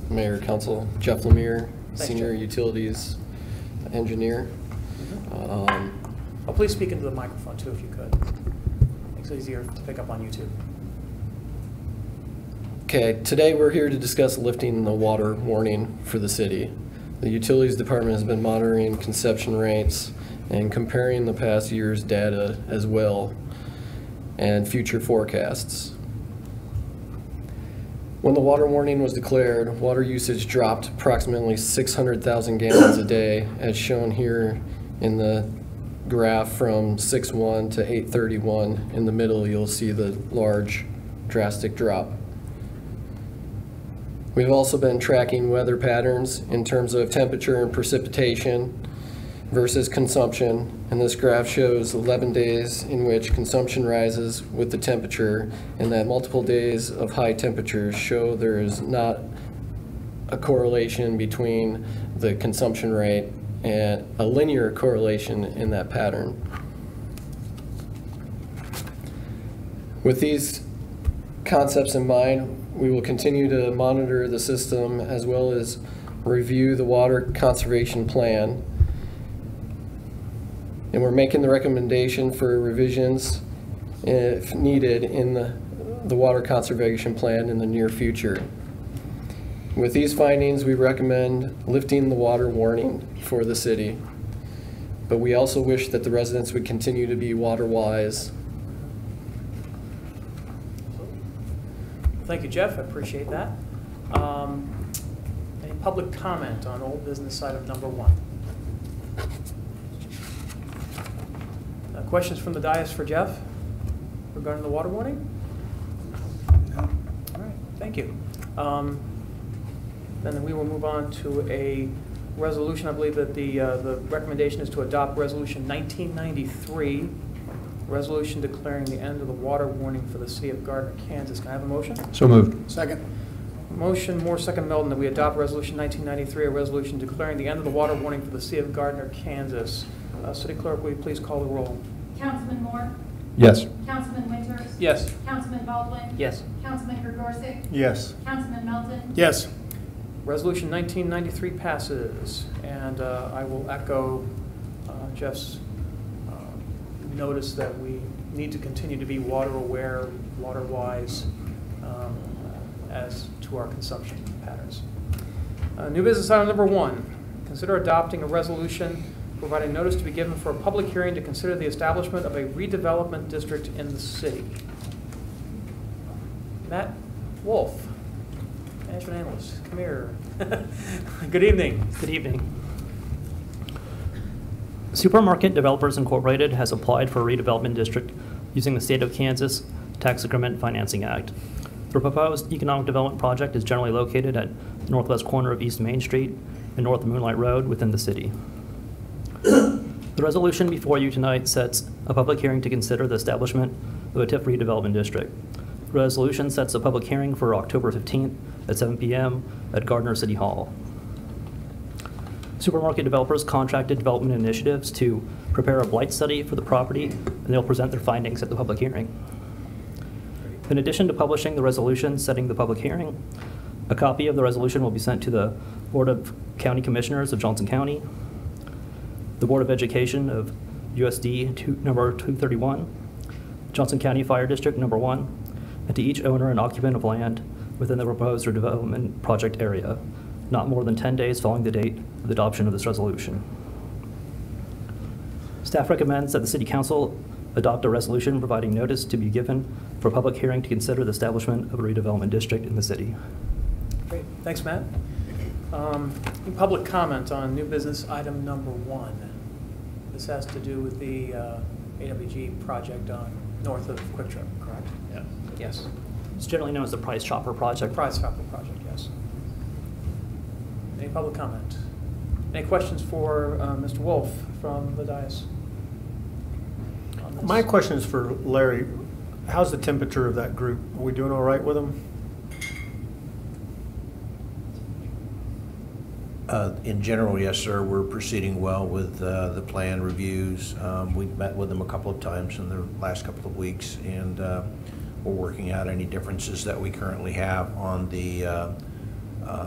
Mayor, Council, Jeff Lemire, Thanks, Senior Jeff. Utilities Engineer. Please speak into the microphone too, if you could. Makes it easier to pick up on YouTube. Okay, today we're here to discuss lifting the water warning for the city. The Utilities Department has been monitoring consumption rates and comparing the past year's data as well and future forecasts. When the water warning was declared, water usage dropped approximately 600,000 gallons a day, as shown here in the graph from 6/1 to 8/31. In the middle, you'll see the large, drastic drop. We've also been tracking weather patterns in terms of temperature and precipitation versus consumption, and this graph shows 11 days in which consumption rises with the temperature, and that multiple days of high temperatures show there is not a correlation between the consumption rate and a linear correlation in that pattern. With these concepts in mind, we will continue to monitor the system as well as review the water conservation plan. And we're making the recommendation for revisions if needed in the water conservation plan in the near future. With these findings, we recommend lifting the water warning for the city. But we also wish that the residents would continue to be water wise. Thank you, Jeff. I appreciate that. Any public comment on old business item number 1? Questions from the dais for Jeff regarding the water warning? No. All right, thank you. Then we will move on to a resolution. I believe that the recommendation is to adopt Resolution 1993, resolution declaring the end of the water warning for the city of Gardner, Kansas. Can I have a motion? So moved. Second. Motion, Moore, second Melton, that we adopt Resolution 1993, a resolution declaring the end of the water warning for the city of Gardner, Kansas. City Clerk, will you please call the roll? Councilman Moore? Yes. Councilman Winters? Yes. Councilman Baldwin? Yes. Councilman Gregorczyk? Yes. Councilman Melton? Yes. Resolution 1993 passes, and I will echo Jeff's notice that we need to continue to be water aware, water wise, as to our consumption patterns. New business item number 1, consider adopting a resolution providing notice to be given for a public hearing to consider the establishment of a redevelopment district in the city. Matt Wolf, management analyst, come here. Good evening. Good evening. Supermarket Developers Incorporated has applied for a redevelopment district using the State of Kansas Tax Increment Financing Act. The proposed economic development project is generally located at the northwest corner of East Main Street and North Moonlight Road within the city. The resolution before you tonight sets a public hearing to consider the establishment of a TIF redevelopment district. resolution sets a public hearing for October 15th at 7 p.m. at Gardner City Hall. Supermarket developers contracted development initiatives to prepare a blight study for the property, and they'll present their findings at the public hearing. In addition to publishing the resolution setting the public hearing, a copy of the resolution will be sent to the Board of County Commissioners of Johnson County, the Board of Education of USD number 231, Johnson County Fire District number 1, and to each owner and occupant of land within the proposed or development project area, not more than 10 days following the date of the adoption of this resolution. Staff recommends that the City Council adopt a resolution providing notice to be given for public hearing to consider the establishment of a redevelopment district in the city. Great, thanks, Matt. Public comment on new business item number 1. This has to do with the AWG project on north of Quick Trip, correct? Yeah. Yes. It's generally known as the Price Chopper Project. Price Chopper project, yes. Any public comment? Any questions for Mr. Wolf from the dais? on this? My question is for Larry. How's the temperature of that group? Are we doing all right with them? In general, yes, sir. We're proceeding well with the plan reviews. We've met with them a couple of times in the last couple of weeks, and we're working out any differences that we currently have on the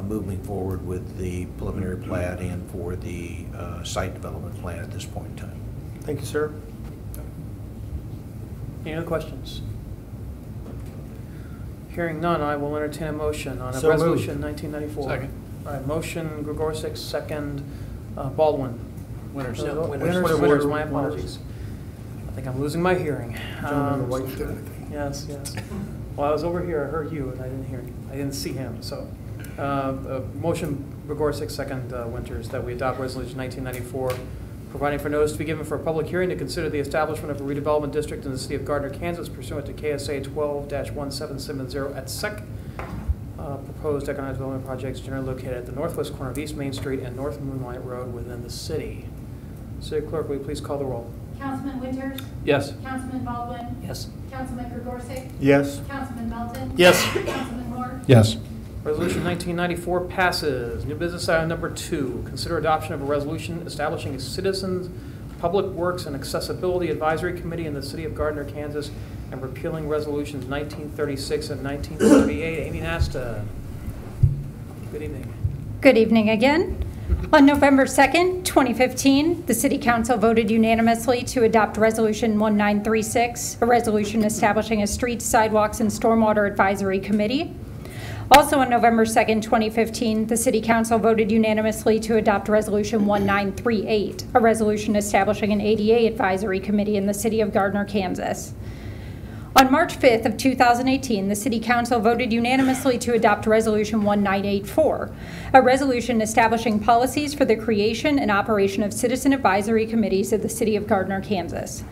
moving forward with the preliminary plat and for the site development plan at this point in time. Thank you, sir. Any other questions? Hearing none, I will entertain a motion on a So resolution moved. 1994. Second. All right, motion Gregorsek, second Baldwin. Winters. Winters, my apologies. I think I'm losing my hearing. Yes, yes. Well, I was over here, I heard you, and I didn't hear you. I didn't see him, so. Motion Gregorsek, second Winters, that we adopt resolution 1994, providing for notice to be given for a public hearing to consider the establishment of a redevelopment district in the city of Gardner, Kansas pursuant to KSA 12-1770 at SEC. Proposed economic development projects generally located at the northwest corner of East Main Street and North Moonlight Road within the city. City Clerk, will you please call the roll? Councilman Winters? Yes. Councilman Baldwin? Yes. Councilman Gregorsek? Yes. Councilman Melton? Yes. Councilman Moore? Yes. Resolution 1994 passes. New business item number 2, consider adoption of a resolution establishing a Citizens Public Works and Accessibility Advisory Committee in the city of Gardner, Kansas, and repealing resolutions 1936 and 1938. Amy Nasta. Good evening. Good evening again. On November 2nd, 2015, the City Council voted unanimously to adopt Resolution 1936, a resolution establishing a Streets, Sidewalks, and Stormwater Advisory Committee. Also on November 2nd, 2015, the City Council voted unanimously to adopt Resolution 1938, a resolution establishing an ADA Advisory Committee in the city of Gardner, Kansas. On March 5th of 2018, the City Council voted unanimously to adopt Resolution 1984, a resolution establishing policies for the creation and operation of citizen advisory committees of the city of Gardner, Kansas.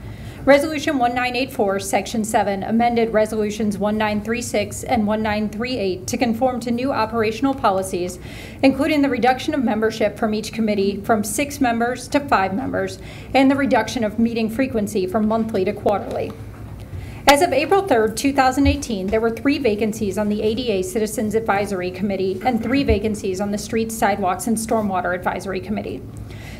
Resolution 1984, Section 7, amended Resolutions 1936 and 1938 to conform to new operational policies, including the reduction of membership from each committee from 6 members to 5 members, and the reduction of meeting frequency from monthly to quarterly. As of April 3rd, 2018, there were 3 vacancies on the ADA Citizens Advisory Committee and 3 vacancies on the Streets, Sidewalks, and Stormwater Advisory Committee.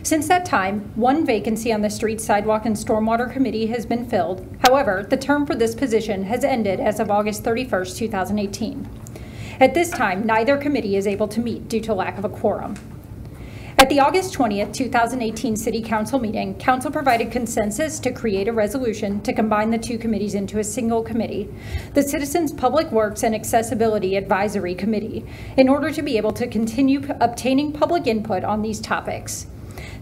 Since that time, 1 vacancy on the Streets, Sidewalk, and Stormwater Committee has been filled. However, the term for this position has ended as of August 31st, 2018. At this time, neither committee is able to meet due to lack of a quorum. At the August 20th, 2018 City Council meeting, Council provided consensus to create a resolution to combine the 2 committees into a single committee, the Citizens Public Works and Accessibility Advisory Committee, in order to be able to continue obtaining public input on these topics.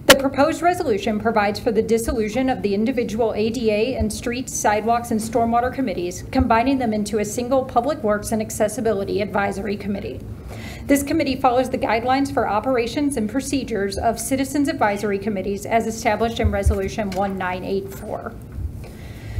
The proposed resolution provides for the dissolution of the individual ADA and Streets, Sidewalks, and Stormwater committees, combining them into a single Public Works and Accessibility Advisory Committee. This committee follows the guidelines for operations and procedures of Citizens Advisory Committees as established in Resolution 1984.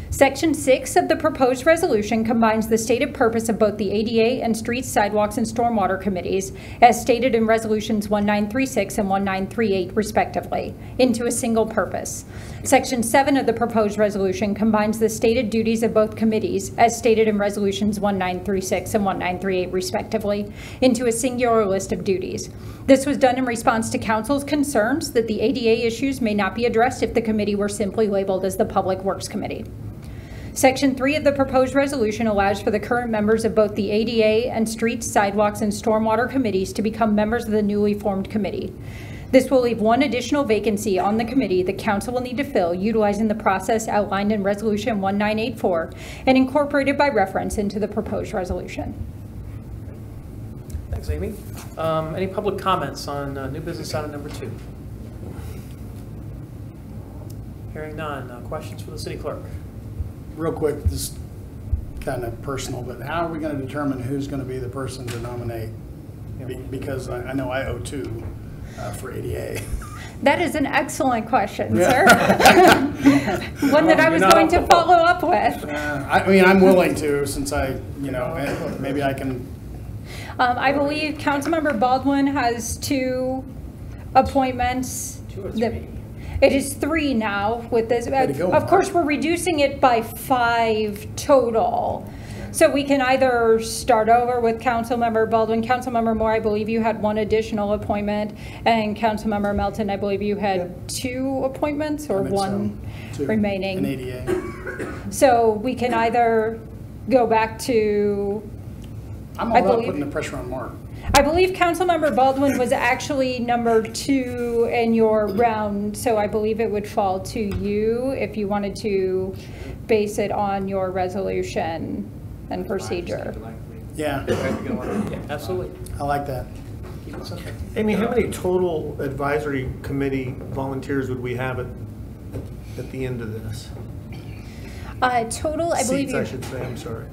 Section 6 of the proposed resolution combines the stated purpose of both the ADA and Streets, Sidewalks, and Stormwater committees, as stated in Resolutions 1936 and 1938, respectively, into a single purpose. Section 7 of the proposed resolution combines the stated duties of both committees, as stated in Resolutions 1936 and 1938 respectively, into a singular list of duties. This was done in response to Council's concerns that the ADA issues may not be addressed if the committee were simply labeled as the Public Works Committee. Section 3 of the proposed resolution allows for the current members of both the ADA and Streets, Sidewalks, and Stormwater committees to become members of the newly formed committee. This will leave one additional vacancy on the committee that Council will need to fill, utilizing the process outlined in Resolution 1984 and incorporated by reference into the proposed resolution. Thanks, Amy. Any public comments on new business item number 2? Hearing none. Questions for the city clerk? Real quick, this is kind of personal, but how are we going to determine who's going to be the person to nominate? Because I know I owe 2 for ADA. That is an excellent question, sir. One that I was going to follow up with. I mean, I'm willing to, since maybe I can. I believe Councilmember Baldwin has 2 appointments. 2 or 3? It is 3 now with this. Of course, we're reducing it by 5 total. So we can either start over with Councilmember Baldwin. Councilmember Moore, I believe you had 1 additional appointment, and Councilmember Melton, I believe you had 2 appointments or 1 remaining. An ADA. So we can either go back to. I'm all about putting the pressure on Mark. I believe Councilmember Baldwin was actually number 2 in your round, so I believe it would fall to you if you wanted to base it on your resolution and procedure. Yeah. Absolutely. I like that. Amy, how many total advisory committee volunteers would we have at the end of this? Total, I believe. Seats, I should say, I'm sorry.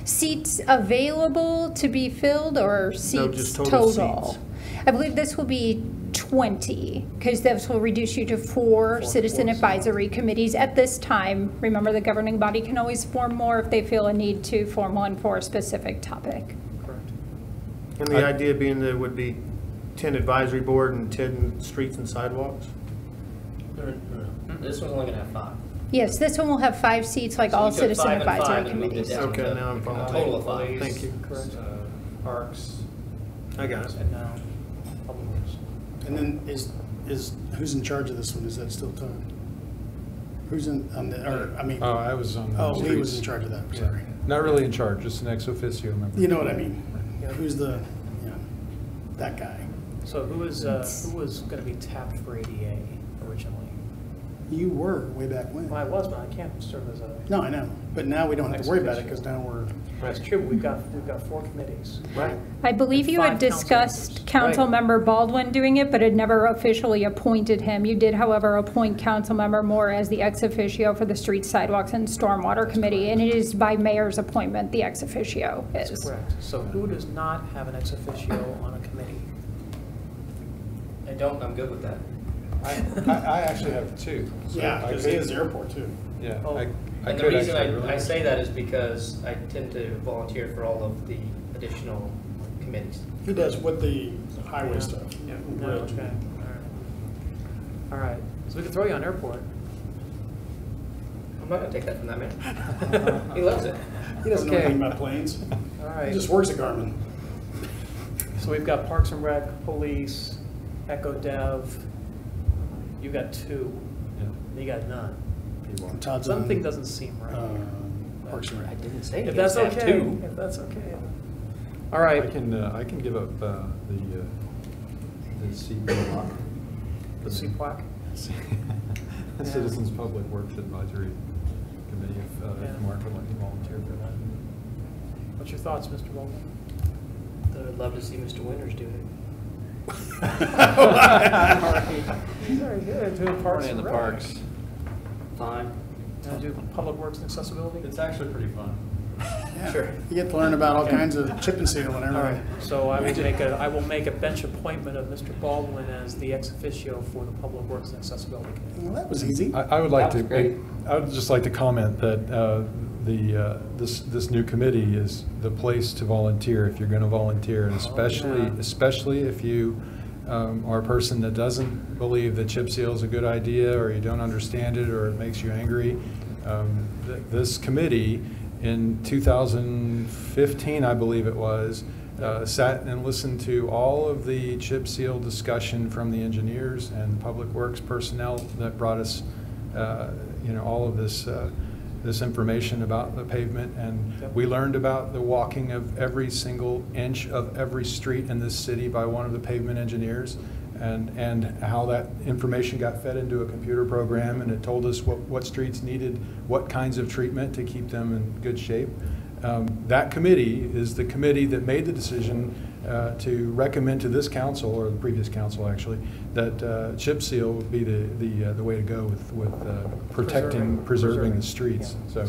Seats available to be filled or seats No, just total seats. I believe this will be 20, because this will reduce you to 4 citizen advisory committees at this time. Remember, the governing body can always form more if they feel a need to form one for a specific topic. Correct. And the idea being that it would be 10 advisory board and 10 streets and sidewalks? This one's only going to have 5. Yes, this one will have 5 seats like So all we took citizen 5 and 5 advisory and moved it committees. down Okay, to now I'm following. a total of 5. Thank you. Correct. Parks. I got it. And now, Public Works. And then is who's in charge of this one? Is that still Todd? Who's in on the? Or I mean. Oh, I was on the Oh, Lee streets. was in charge of that. Yeah. Sorry. Not really in charge, just an ex officio member. You know what I mean? Who's the? That guy. So who was going to be tapped for ADA originally? You were way back when. Well, I was, but I can't serve as a. No, I know. But now we don't have to worry about it because now we're. That's true. We've got 4 committees. Right. I believe you had 5 council discussed members. Councilmember Baldwin doing it, but had never officially appointed him. You did, however, appoint Councilmember Moore as the ex officio for the Streets, Sidewalks, and Stormwater Committee, and it is by mayor's appointment the ex officio is. That's correct. So who does not have an ex officio on a committee? I don't, I'm good with that. I actually have 2. So Yeah, I because could- he is the airport too. Yeah. Oh. And the reason I say that is because I tend to volunteer for all of the additional committees. He does with the highway stuff. Yeah. Bridge. Okay. All right. So we can throw you on airport. I'm not going to take that from that man. He loves it. He doesn't know Okay. anything about planes. All right. He just works at Garmin. So we've got Parks and Rec, Police, Echo Dev. You got 2. Yeah. You got none. Todd's Something on, doesn't seem right. Parks and I Rec. didn't say If it. that's It's okay. 2. If that's okay. All right. I can give up the CPWAC. The CPWAC. The Citizens Public Works Advisory Committee, Yeah. if Mark would like to volunteer for that. What's your thoughts, Mr. Baldwin? I'd love to see Mr. Winters do it. He's very good at doing Parks and in the Rec. parks. Fine. And do Public Works and Accessibility? It's actually pretty fun. Yeah. Sure. You get to learn about all kinds of chip and seal and All right, everything. so I will make a bench appointment of Mr. Baldwin as the ex officio for the Public Works and Accessibility Committee. Well, that was easy. I would like That was to, great. I would just like to comment that this new committee is the place to volunteer if you're going to volunteer, and especially if you or a person that doesn't believe that chip seal is a good idea, or you don't understand it, or it makes you angry, this committee in 2015, I believe it was, sat and listened to all of the chip seal discussion from the engineers and public works personnel that brought us, all of this information about the pavement, and we learned about the walking of every single inch of every street in this city by one of the pavement engineers, and how that information got fed into a computer program, and it told us what streets needed what kinds of treatment to keep them in good shape. That committee is the committee that made the decision to recommend to this council, or the previous council actually, that chip seal would be the way to go with preserving the streets. So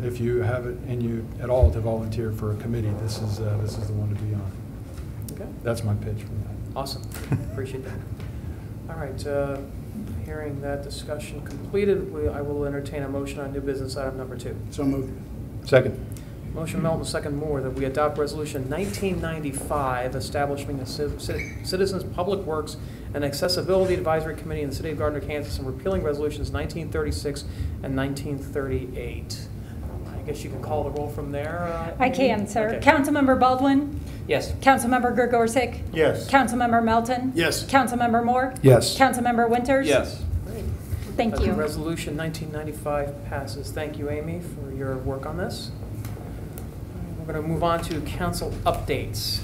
if you have it in you at all to volunteer for a committee, this is the one to be on. Okay. That's my pitch for that. Awesome. Appreciate that. All right. Hearing that discussion completed, I will entertain a motion on new business item number 2. So moved. Second. Motion Melton, second Moore, that we adopt Resolution 1995, establishing the Citizens Public Works and Accessibility Advisory Committee in the City of Gardner, Kansas, and repealing Resolutions 1936 and 1938. I guess you can call the roll from there. I can, sir. Okay. Councilmember Baldwin? Yes. Councilmember Gregorczyk? Yes. Councilmember Melton? Yes. Councilmember Moore? Yes. Councilmember Winters? Yes. Great. Thank you. Resolution 1995 passes. Thank you, Amy, for your work on this. We're going to move on to council updates.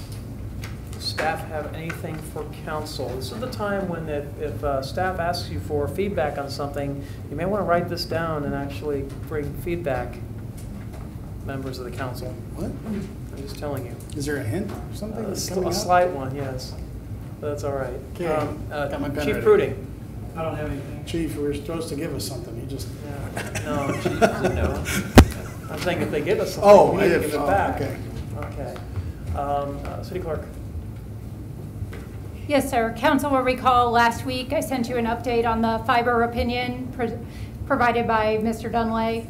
Does staff have anything for council? This is the time when if staff asks you for feedback on something, you may want to write this down and actually bring feedback, members of the council. What? I'm just telling you. Is there a hint or something? A slight one, yes. That's all right. Okay. Got my pen Chief ready. Pruding. I don't have anything. Chief, we were supposed to give us something. You just. Yeah. No, Chief, no. I'm saying if they give us something, Oh, we need to if, give it oh, back. okay. Okay. City Clerk. Yes, sir. Council will recall last week I sent you an update on the fiber opinion provided by Mr. Dunlay.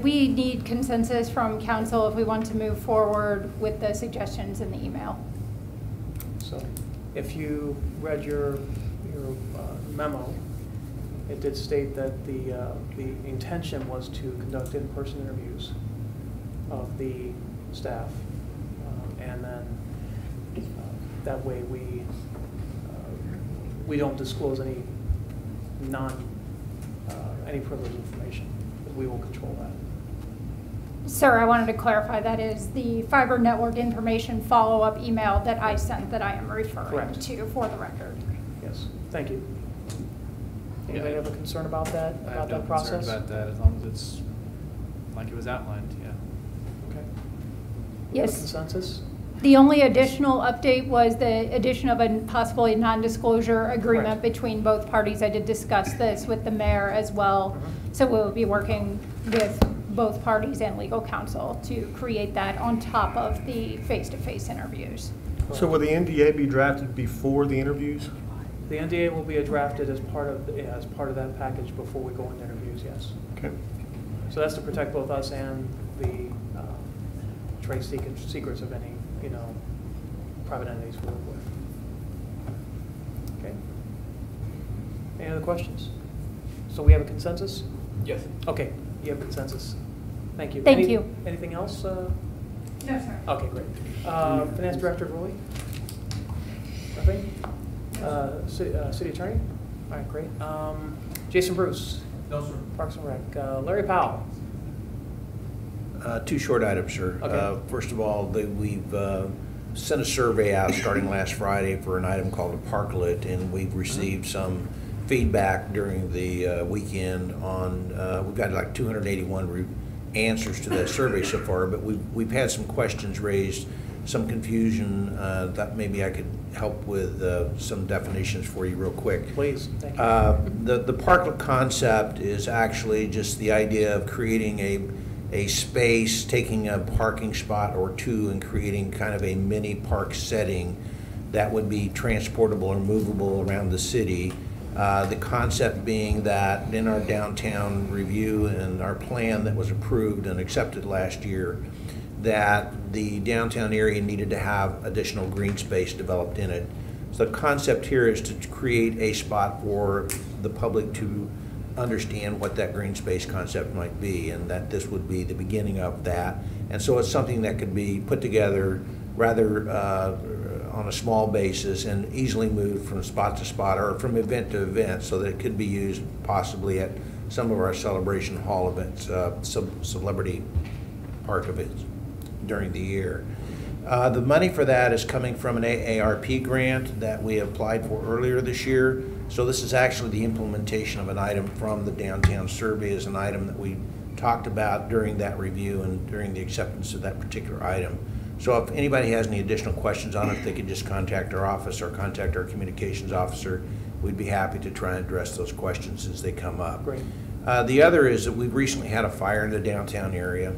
We need consensus from council if we want to move forward with the suggestions in the email. So if you read your memo, it did state that the intention was to conduct in-person interviews of the staff, and then that way we don't disclose any any privileged information. We will control that. Sir, I wanted to clarify that is the fiber network information follow-up email that I sent that I am referring Correct. to for the record. Yes, thank you. Anybody have a concern about that, I about have no that process? concern about that, as long as it's like it was outlined, yeah. Okay. We have a Yes. consensus? The only additional update was the addition of a possibly non-disclosure agreement Correct. between both parties. I did discuss this with the mayor as well. So we'll be working with both parties and legal counsel to create that on top of the face-to-face interviews. So will the NDA be drafted before the interviews? The NDA will be drafted as part of that package before we go into interviews, yes. Okay. So that's to protect both us and the trade secrets of any, private entities we work with. Okay. Any other questions? So we have a consensus? Yes. Okay, you have consensus. Thank you. Thank you. Anything else? No, sir. Okay, great. Finance Director Rowley? Nothing? City Attorney? All right, great. Jason Bruce? No, sir. Parks and Rec. Larry Powell? 2 short items, sir. Okay. First of all, we've sent a survey out starting last Friday for an item called a parklet, and we've received some feedback during the weekend on, we've got like 281 answers to that survey so far, but we've had some questions raised, some confusion that maybe I could help with some definitions for you real quick. Please, thank you. The parklet concept is actually just the idea of creating a space, taking a parking spot or two and creating kind of a mini park setting that would be transportable or movable around the city. The concept being that in our downtown review and our plan that was approved and accepted last year, that the downtown area needed to have additional green space developed in it. So the concept here is to create a spot for the public to understand what that green space concept might be, and that this would be the beginning of that. And so it's something that could be put together rather on a small basis and easily moved from spot to spot or from event to event, so that it could be used possibly at some of our celebration hall events, celebrity park events during the year. The money for that is coming from an AARP grant that we applied for earlier this year. So this is actually the implementation of an item from the downtown survey, as an item that we talked about during that review and during the acceptance of that particular item. So if anybody has any additional questions on it, they could just contact our office or contact our communications officer. We'd be happy to try and address those questions as they come up. Great. The other is that we've recently had a fire in the downtown area.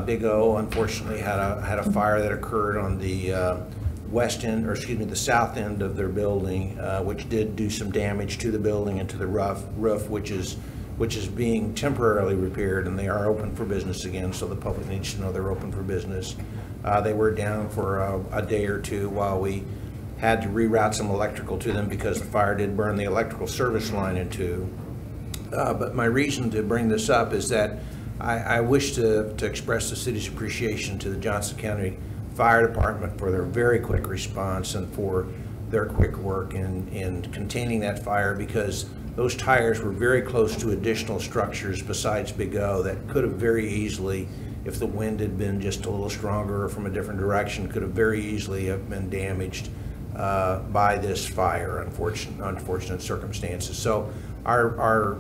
Big O unfortunately had a fire that occurred on the west end, or excuse me, the south end of their building, which did do some damage to the building and to the roof, which is being temporarily repaired, and they are open for business again, so the public needs to know they're open for business. They were down for a day or two while we had to reroute some electrical to them because the fire did burn the electrical service line in two. But my reason to bring this up is that I wish to express the city's appreciation to the Johnson County Fire Department for their very quick response and for their quick work in containing that fire, because those tires were very close to additional structures besides Big O that could have very easily, if the wind had been just a little stronger or from a different direction, could have very easily have been damaged by this fire, unfortunate circumstances. So our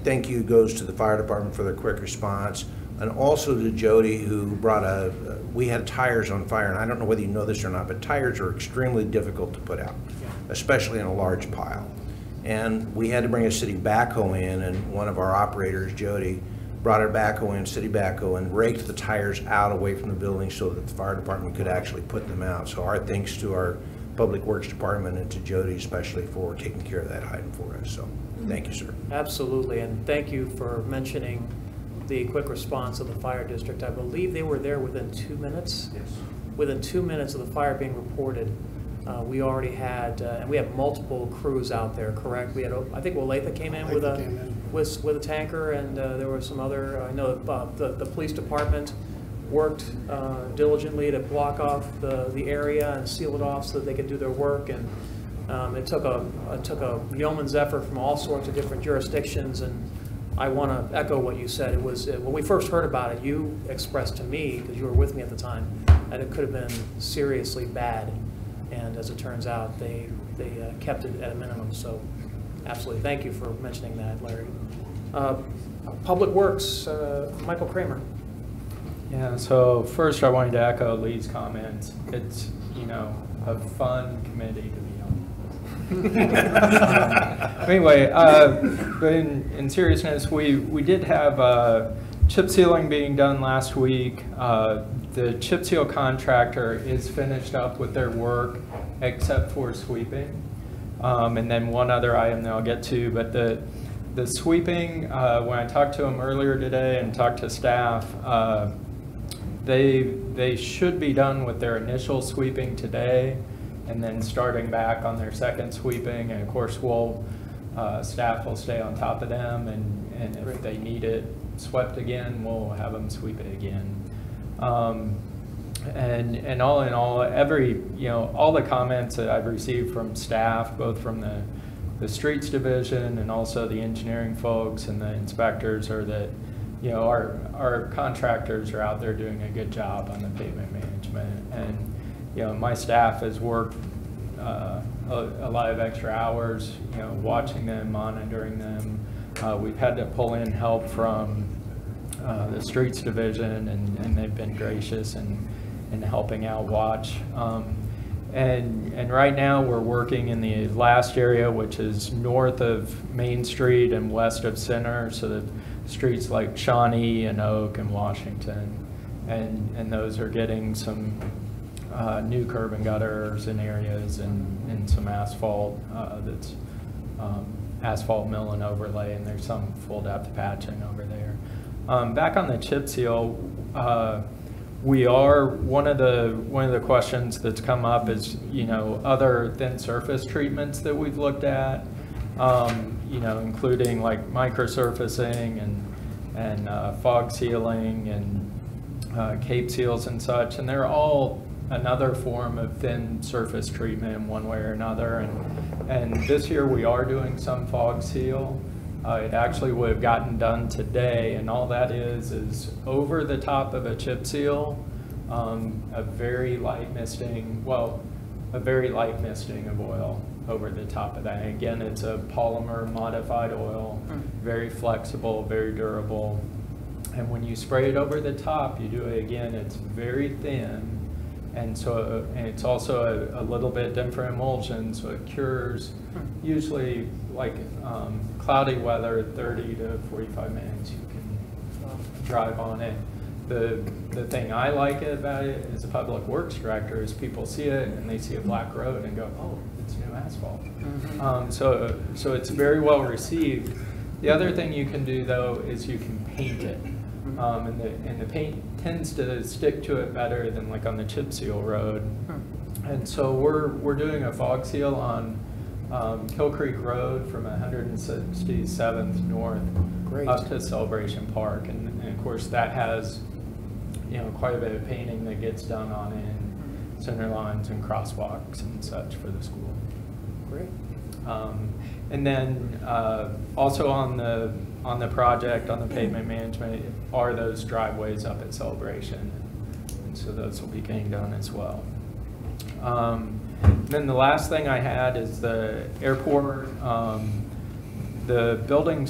thank you goes to the fire department for their quick response, and also to Jody, who brought we had tires on fire, and I don't know whether you know this or not, but tires are extremely difficult to put out, especially in a large pile. And we had to bring a city backhoe in, and one of our operators, Jody, brought a backhoe in, city backhoe, and raked the tires out away from the building so that the fire department could actually put them out. So our thanks to our Public Works Department and to Jody especially for taking care of that item for us. So thank you, sir. Absolutely, and thank you for mentioning the quick response of the fire district. I believe they were there within 2 minutes. Yes. Within 2 minutes of the fire being reported, we already had, and we have multiple crews out there, correct? We had, I think Olathe came in with a tanker, and there were some other, I know the police department worked diligently to block off the area and seal it off so that they could do their work. And it took a yeoman's effort from all sorts of different jurisdictions. And I want to echo what you said. It was when we first heard about it, you expressed to me, because you were with me at the time, that it could have been seriously bad. And as it turns out, they kept it at a minimum. So absolutely, thank you for mentioning that, Larry. Public Works, Michael Kramer. Yeah, so first I wanted to echo Lee's comments. It's, a fun committee to be on. Anyway, but in seriousness, we did have chip sealing being done last week. The chip seal contractor is finished up with their work except for sweeping. And then one other item that I'll get to, but the sweeping, when I talked to them earlier today and talked to staff, they should be done with their initial sweeping today and then starting back on their second sweeping. And of course, staff will stay on top of them, and if they need it swept again, we'll have them sweep it again. And all in all, all the comments that I've received from staff, both from the streets division and also the engineering folks and the inspectors, are that our contractors are out there doing a good job on the pavement management. And my staff has worked a lot of extra hours, watching them, monitoring them. We've had to pull in help from the streets division, and they've been gracious in helping out watch. And right now we're working in the last area, which is north of Main Street and west of Center, so the streets like Shawnee and Oak and Washington, and those are getting some new curb and gutters in areas and some asphalt that's asphalt mill and overlay, and there's some full depth patching over there. Back on the chip seal, We are, one of the questions that's come up is, other thin surface treatments that we've looked at, including like microsurfacing and fog sealing and cape seals and such, and they're all another form of thin surface treatment in one way or another. And this year we are doing some fog seal. It actually would have gotten done today, and all that is over the top of a chip seal, a very light misting of oil over the top of that. And again, it's a polymer modified oil, very flexible, very durable. And when you spray it over the top, you do it again, it's very thin. And it's also a little bit different emulsion, so it cures usually like cloudy weather, 30 to 45 minutes you can drive on it. The thing I like about it as a public works director is people see it and they see a black road and go, oh, it's new asphalt. So it's very well received. The other thing you can do though is you can paint it. And the paint tends to stick to it better than like on the chip seal road. And so we're doing a fog seal on Kill Creek Road from 167th North up to Celebration Park. And of course that has quite a bit of painting that gets done on it, and center lines and crosswalks and such for the school. Great. And then also on the project, on the pavement management, are those driveways up at Celebration. And so those will be getting done as well. Then the last thing I had is the airport. The building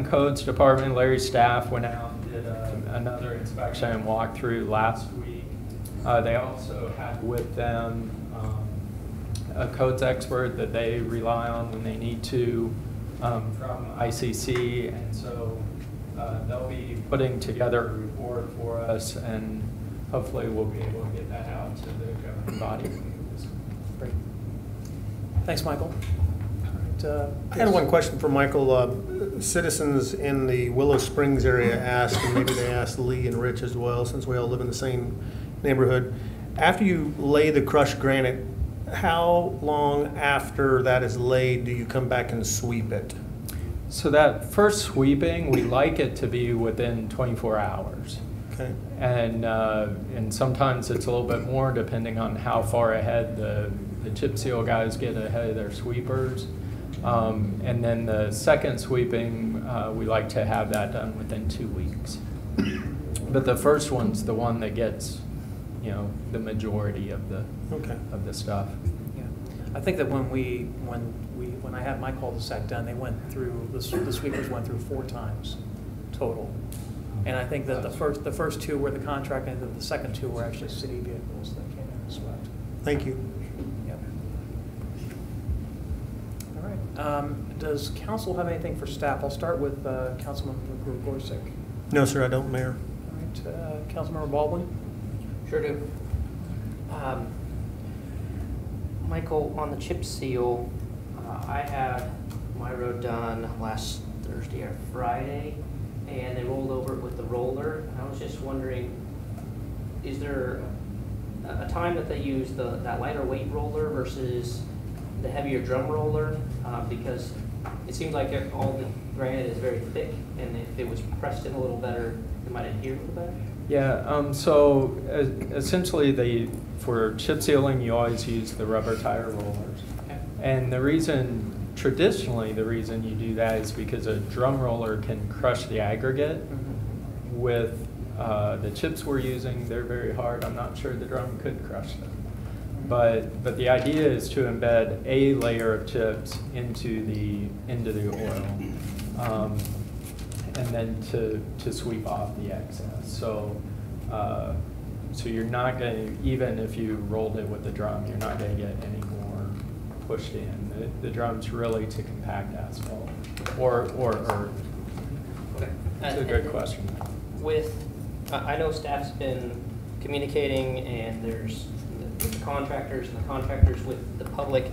codes department, Larry's staff went out and did another inspection and walkthrough last week. They also had with them a codes expert that they rely on when they need to from ICC, and so they'll be putting together a report for us, and hopefully we'll be able to get that out to the governing body. Great. Thanks, Michael. I had one question for Michael. Citizens in the Willow Springs area asked, and maybe they asked Lee and Rich as well, since we all live in the same neighborhood. After you lay the crushed granite, how long after that is laid do you come back and sweep it? So that first sweeping, we like it to be within 24 hours. Okay. And sometimes it's a little bit more depending on how far ahead the chip seal guys get ahead of their sweepers. And then the second sweeping, we like to have that done within 2 weeks. But the first one's the one that gets, the majority of the stuff. Yeah, I think that when I had my cul-de-sac done, they went through the sweepers went through 4 times total, and I think that the first 2 were the contract, and the second 2 were actually city vehicles that came in and swept. Thank you. Yep. All right. Does council have anything for staff? I'll start with Councilmember Gorsuch. No, sir, I don't, Mayor. All right. Councilmember Baldwin. Sure do. Michael, on the chip seal, I had my road done last Thursday or Friday, and they rolled over it with the roller. And I was just wondering, is there a time that they use that lighter weight roller versus the heavier drum roller? Because it seems like all the granite is very thick, and if it was pressed in a little better, it might adhere a little better. Yeah, so essentially for chip sealing, you always use the rubber tire rollers. Okay. And traditionally, the reason you do that is because a drum roller can crush the aggregate. Mm-hmm. With the chips we're using, they're very hard. I'm not sure the drum could crush them. But the idea is to embed a layer of chips into the oil. And then to sweep off the excess. So you're not going to, even if you rolled it with the drum, you're not going to get any more pushed in. The drum's really to compact asphalt or earth. Okay. That's a good question. I know staff's been communicating, and there's the contractors and the contractors with the public.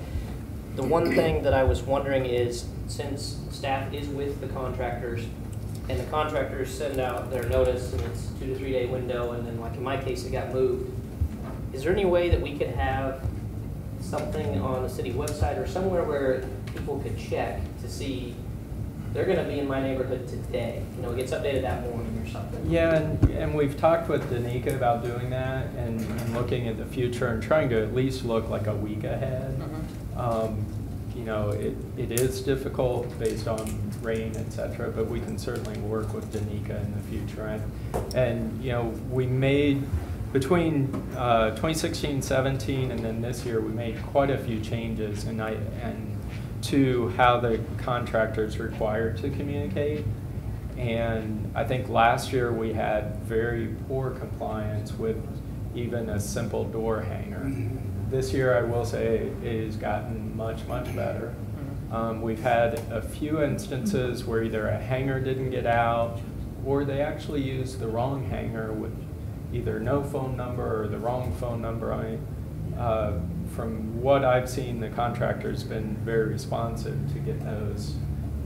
The one thing that I was wondering is, since staff is with the contractors, and the contractors send out their notice, and it's 2 to 3 day window, and then like in my case, it got moved. Is there any way that we could have something on the city website or somewhere where people could check to see they're going to be in my neighborhood today? You know, it gets updated that morning or something. Yeah, and we've talked with Danica about doing that and looking at the future and trying to at least look like a week ahead. You know, it is difficult based on rain, et cetera, but we can certainly work with Danica in the future. And you know, we made, between 2016-17 and then this year, we made quite a few changes and to how the contractor's required to communicate. And I think last year we had very poor compliance with even a simple door hanger. This year, I will say, it has gotten much, much better. We've had a few instances where either a hanger didn't get out or they actually used the wrong hanger with either no phone number or the wrong phone number on it. From what I've seen, the contractor's been very responsive to get those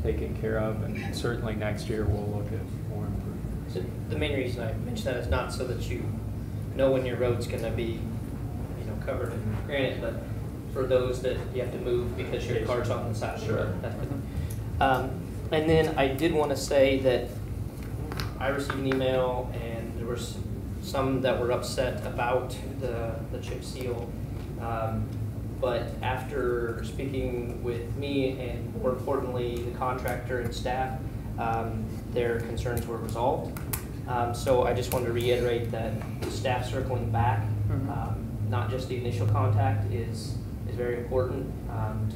taken care of, and certainly next year we'll look at more improvements. So the main reason I mention that is not so that you know when your road's going to be, covered in granite, but for those that you have to move because your car's on the side of the road. And then I did want to say that I received an email, and there were some that were upset about the chip seal. But after speaking with me and more importantly the contractor and staff, their concerns were resolved. So I just wanted to reiterate that the staff circling back, not just the initial contact, is very important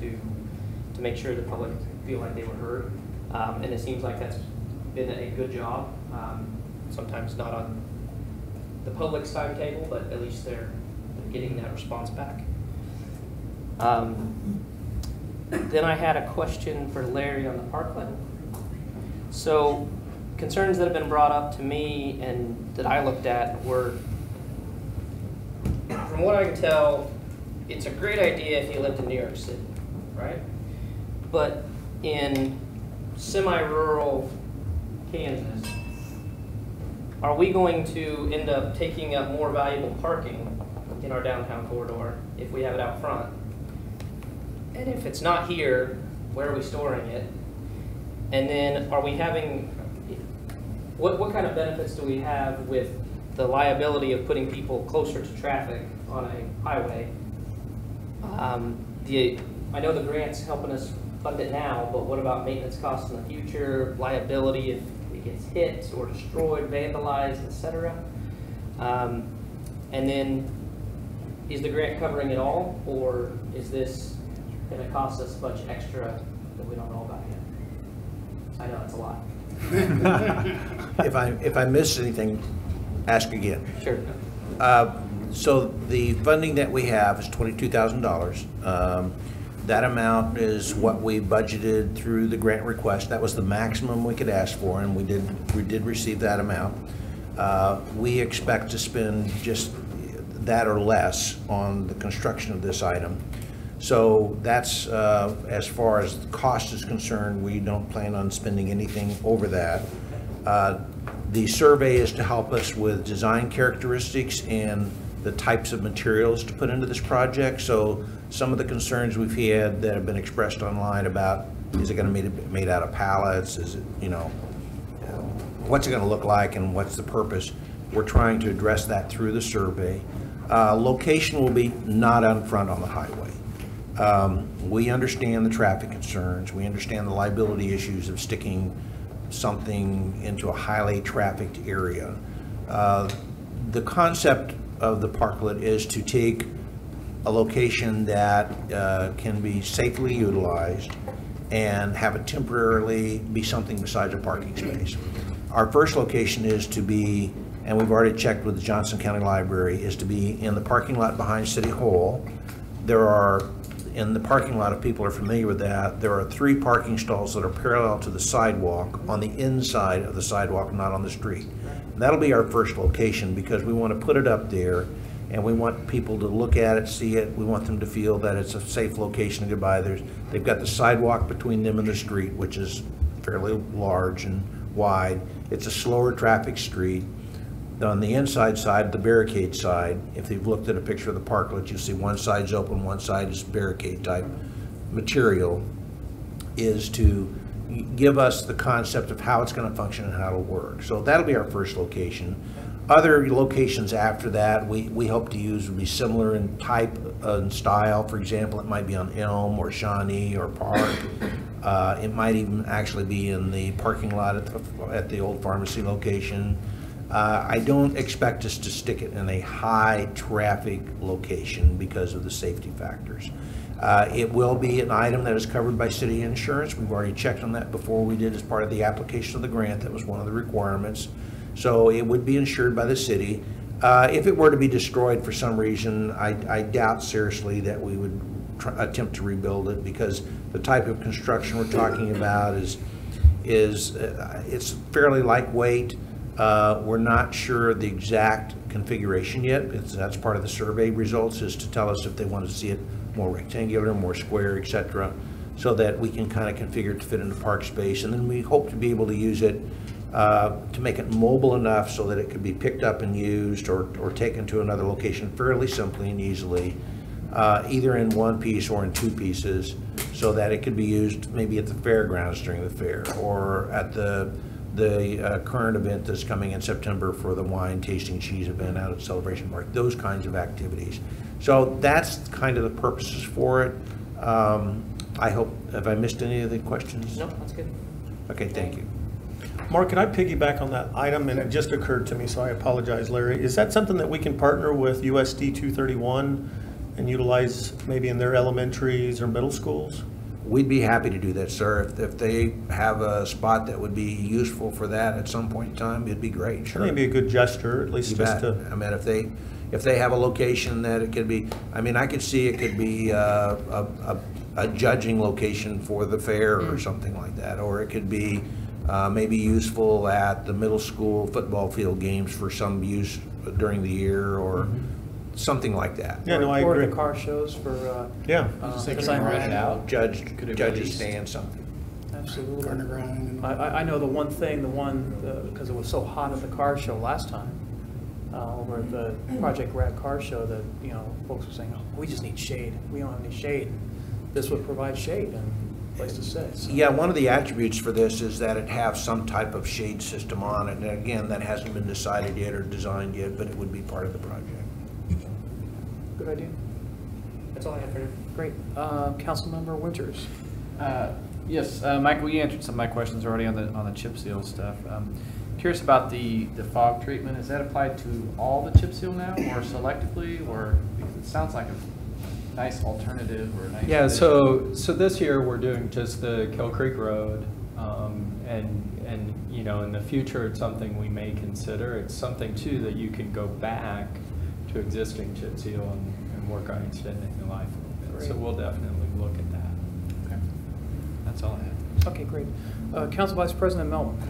to make sure the public feel like they were heard. And it seems like that's been a good job. Sometimes not on the public's timetable, but at least they're getting that response back. Then I had a question for Larry on the parkland. So concerns that have been brought up to me and that I looked at were, from what I can tell, it's a great idea if you lived in New York City, right? But in semi-rural Kansas, are we going to end up taking up more valuable parking in our downtown corridor if we have it out front? And if it's not here, where are we storing it? And then are we having, what kind of benefits do we have with the liability of putting people closer to traffic on a highway? I know the grant's helping us fund it now, but what about maintenance costs in the future, liability if it gets hit or destroyed, vandalized, etc.? And then is the grant covering it all, or is this going to cost us much extra that we don't know about yet? I know it's a lot. If I missed anything, ask again. Sure. So the funding that we have is $22,000. That amount is what we budgeted through the grant request. That was the maximum we could ask for, and we did receive that amount. We expect to spend just that or less on the construction of this item. So that's, as far as the cost is concerned, we don't plan on spending anything over that. The survey is to help us with design characteristics and the types of materials to put into this project. So some of the concerns we've had that have been expressed online about, is it going to be made out of pallets? Is it, what's it going to look like and what's the purpose? We're trying to address that through the survey. Location will be not out front on the highway. We understand the traffic concerns. We understand the liability issues of sticking something into a highly trafficked area. The concept of the parklet is to take a location that can be safely utilized and have it temporarily be something besides a parking space. Our first location is to be, and we've already checked with the Johnson County Library, is to be in the parking lot behind City Hall. There are, in the parking lot, if people are familiar with that, there are 3 parking stalls that are parallel to the sidewalk on the inside of the sidewalk, not on the street. And that'll be our first location because we want to put it up there and we want people to look at it, see it. We want them to feel that it's a safe location to get by. They've got the sidewalk between them and the street, which is fairly large and wide. It's a slower traffic street. On the inside side, the barricade side, if you've looked at a picture of the parklet, you'll see one side's open, one side is barricade type material, is to give us the concept of how it's going to function and how it'll work. So that'll be our first location. Other locations after that we hope to use would be similar in type and style. For example, it might be on Elm or Shawnee or Park. It might even actually be in the parking lot at the old pharmacy location. I don't expect us to stick it in a high traffic location because of the safety factors. It will be an item that is covered by city insurance. We've already checked on that before we did as part of the application of the grant. That was one of the requirements. So it would be insured by the city. If it were to be destroyed for some reason, I doubt seriously that we would attempt to rebuild it, because the type of construction we're talking about is it's fairly lightweight. We're not sure the exact configuration yet. That's part of the survey results, is to tell us if they want to see it more rectangular, more square, etc., so that we can kind of configure it to fit into park space. And then we hope to be able to use it to make it mobile enough so that it could be picked up and used or taken to another location fairly simply and easily, either in one piece or in two pieces, so that it could be used maybe at the fairgrounds during the fair, or at the current event that's coming in September for the wine tasting cheese event out at Celebration Park, those kinds of activities. So that's kind of the purposes for it. I hope, have I missed any of the questions? No, that's good. Okay, thank you. Mark, can I piggyback on that item? And it just occurred to me, so I apologize, Larry. Is that something that we can partner with USD 231 and utilize maybe in their elementaries or middle schools? We'd be happy to do that, sir. If they have a spot that would be useful for that at some point in time, it'd be great, sure. Maybe a good gesture, at least, You just bet. to... I mean, if they have a location that it could be, I mean, I could see it could be a judging location for the fair or something like that, or it could be maybe useful at the middle school football field games for some use during the year, or something like that. Yeah, no, I or agree. the car shows for Yeah. design rent it out. Judges stand something. Absolutely. Gardner grind. I know because it was so hot at the car show last time, over at the Project Rad car show, that, folks were saying, oh, we just need shade. We don't have any shade. This would provide shade and place to sit. So. Yeah, one of the attributes for this is that it has some type of shade system on it. And again, that hasn't been decided yet or designed yet, but it would be part of the project. Good idea. That's all I have for now. Great. Councilmember Winters. Yes, Michael, you answered some of my questions already on the chip seal stuff. Curious about the fog treatment. Is that applied to all the chip seal now, or selectively, or because it sounds like a nice alternative or a nice Yeah, addition. so this year we're doing just the Kill Creek Road, and in the future it's something we may consider. It's something too that you can go back to existing chip seal and work on extending the life a little bit. So we'll definitely look at that. Okay. That's all I have. Okay, great. Council Vice President Melton.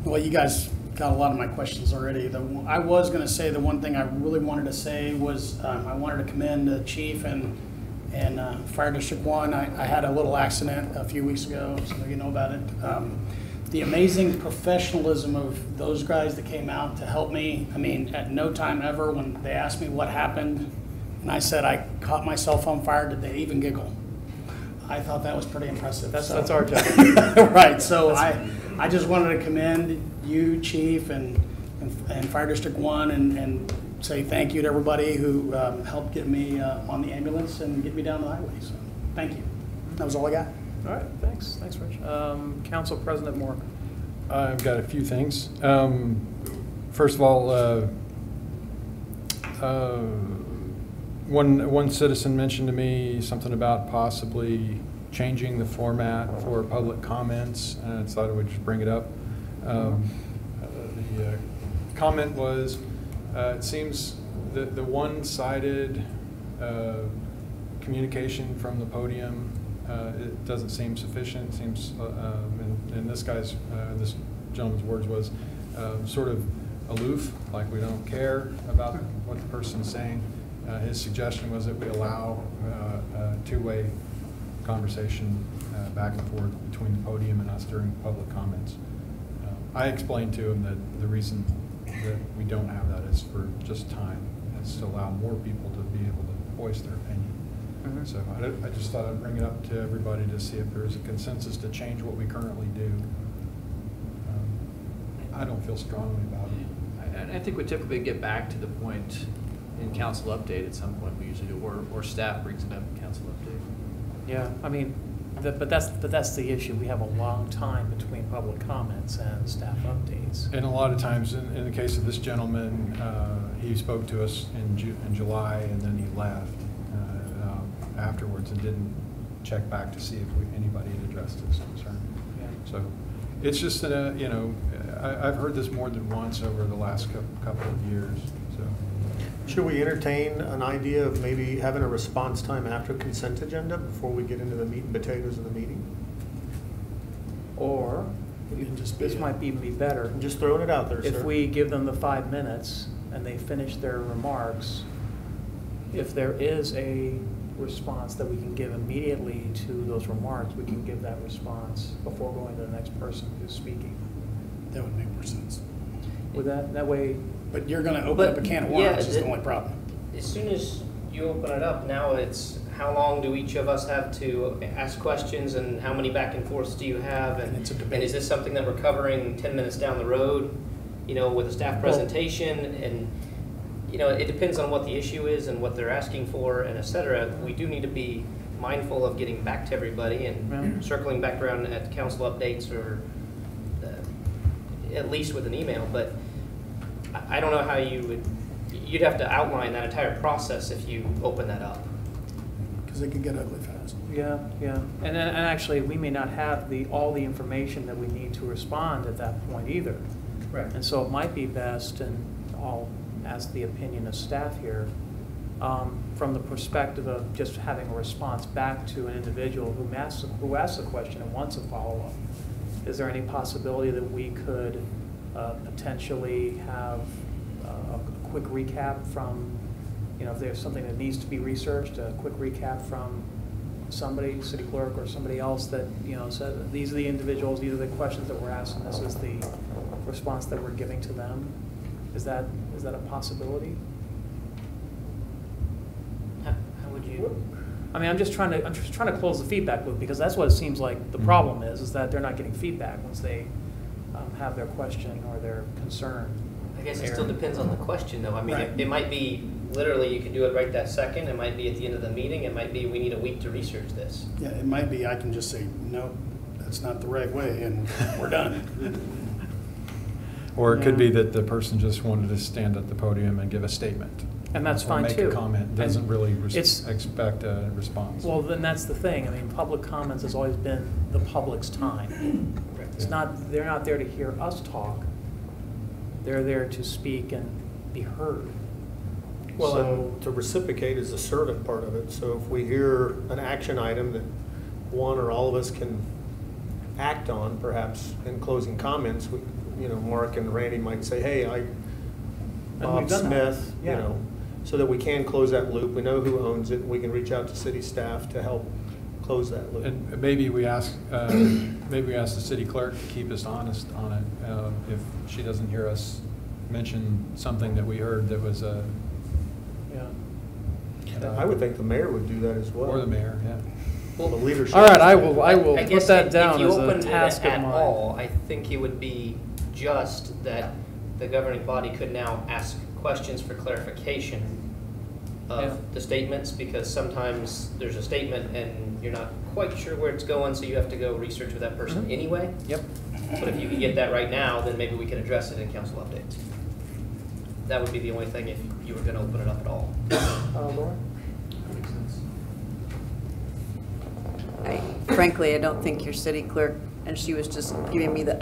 Well, you guys got a lot of my questions already. I was going to say the one thing I really wanted to say was I wanted to commend the chief and Fire District 1. I had a little accident a few weeks ago, some of you know about it. The amazing professionalism of those guys that came out to help me. I mean, at no time ever when they asked me what happened, and I said I caught myself on fire, did they even giggle? I thought that was pretty impressive. That's our job. Right, so I just wanted to commend you, Chief, and Fire District 1, and say thank you to everybody who helped get me on the ambulance and get me down the highway. So thank you. That was all I got. All right, thanks. Thanks, Rich. Council President Moore. I've got a few things. First of all, one citizen mentioned to me something about possibly changing the format for public comments, and I thought I would just bring it up. The comment was, it seems the one-sided communication from the podium, it doesn't seem sufficient. It seems, and this gentleman's words was sort of aloof, like we don't care about what the person's saying. His suggestion was that we allow a two-way conversation back and forth between the podium and us during public comments. I explained to him that the reason that we don't have that is for just time. It's to allow more people to be able to voice their opinion. So I just thought I'd bring it up to everybody to see if there's a consensus to change what we currently do. I don't feel strongly about it. I think we typically get back to the point in council update at some point. We usually do, or staff brings it up in council update. Yeah, I mean, but that's the issue. We have a long time between public comments and staff updates. And a lot of times, in the case of this gentleman, he spoke to us in July, and then he left afterwards and didn't check back to see if anybody had addressed his concern. Yeah. So it's just that, you know, I've heard this more than once over the last couple of years. So Should we entertain an idea of maybe having a response time after consent agenda before we get into the meat and potatoes of the meeting? Or, this might even be better. I'm just throwing it out there, sir. If we give them the 5 minutes and they finish their remarks, if there is a response that we can give immediately to those remarks, we can give that response before going to the next person who's speaking. That would make more sense. Would that way? But you're going to open up a can of worms is the only problem. As soon as you open it up, now it's how long do each of us have to ask questions, and how many back and forths do you have, and it's a debate. And is this something that we're covering 10 minutes down the road, you know, with a staff presentation? And you know, it depends on what the issue is and what they're asking for, and et cetera. We do need to be mindful of getting back to everybody and circling back around at council updates, or at least with an email. But I don't know how you'd have to outline that entire process if you open that up. Because it can get ugly fast. Yeah, yeah. And actually, we may not have all the information that we need to respond at that point either. Right. And so it might be best, and I'll ask the opinion of staff here, from the perspective of just having a response back to an individual who asks a question and wants a follow-up. Is there any possibility that we could potentially have a quick recap from, you know, if there's something that needs to be researched, a quick recap from somebody, city clerk or somebody else, that, you know, said these are the individuals, these are the questions that we're asking, this is the response that we're giving to them? Is that a possibility? How would you? I mean, I'm just trying to close the feedback loop, because that's what it seems like the problem is that they're not getting feedback once they have their question or their concern. I guess it still depends on the question, though. I mean, it might be literally you can do it right that second. It might be at the end of the meeting. It might be we need a week to research this. Yeah, it might be I can just say, no, that's not the right way, and we're done. Or it could be that the person just wanted to stand at the podium and give a statement. And that's or fine make too. a comment, doesn't really It's- expect a response. Well, then that's the thing. I mean, public comments has always been the public's time. It's not, they're not there to hear us talk. They're there to speak and be heard. Well, So- and to reciprocate is the servant part of it. So if we hear an action item that one or all of us can act on, perhaps in closing comments, you know, Mark and Randy might say, hey, Bob we've done that. Smith, Yeah. you know, so that we can close that loop. We know who owns it, and we can reach out to city staff to help close that loop. And maybe we ask the city clerk to keep us honest on it. If she doesn't hear us mention something that we heard that was a. Yeah. I would think the mayor would do that as well. Or the mayor, yeah. Well, the leadership. All right, I will I put guess that if down you as a opened task it of at mine. all, I think it would be just that the governing body could now ask questions for clarification of the statements, because sometimes there's a statement and you're not quite sure where it's going, so you have to go research with that person anyway. Yep. But if you could get that right now, then maybe we can address it in council updates. That would be the only thing if you were going to open it up at all. Laura? Frankly, I don't think your city clerk, and she was just giving me the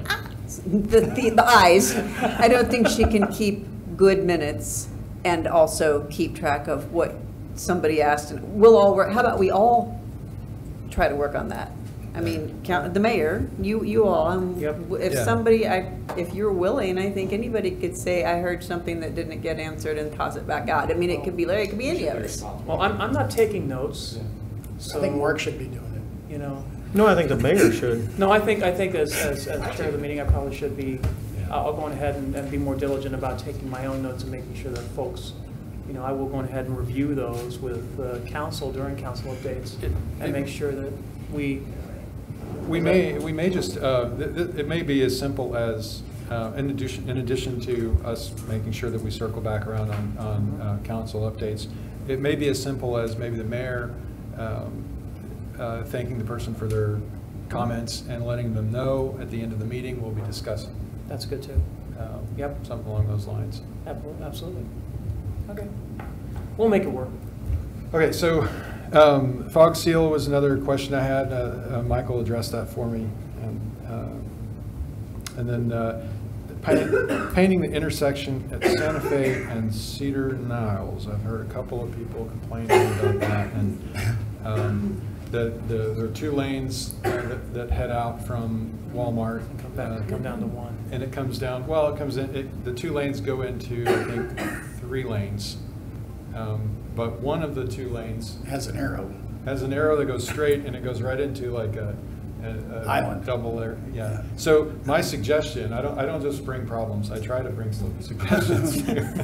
eyes. I don't think she can keep good minutes and also keep track of what somebody asked. And we'll all work. How about we all try to work on that? I mean, the mayor, you all. If somebody, if you're willing, I think anybody could say, I heard something that didn't get answered, and toss it back out. I mean, it could be Larry, it could be any of us. Well, I'm not taking notes. So, I think Mark should be doing it. You know, No, I think the mayor should. No, I think as chair of the meeting, I probably should be, I'll go on ahead and be more diligent about taking my own notes and making sure that folks, you know, I will go on ahead and review those with council during council updates and make sure that we may just, it may be as simple as, in addition to us making sure that we circle back around on council updates, it may be as simple as maybe the mayor thanking the person for their comments and letting them know at the end of the meeting we'll be discussing. That's good too. Yep. Something along those lines. Absolutely. Okay. We'll make it work. Okay, so fog seal was another question I had. Michael addressed that for me. And then painting the intersection at Santa Fe and Cedar Niles. I've heard a couple of people complaining about that. And there are 2 lanes that head out from Walmart. Come down to 1. And it comes down, well, it comes in, the 2 lanes go into, I think, 3 lanes. But one of the 2 lanes Has an arrow. has an arrow that goes straight, and it goes right into like a Island. double there. Yeah. So my suggestion, I don't just bring problems. I try to bring some suggestions here.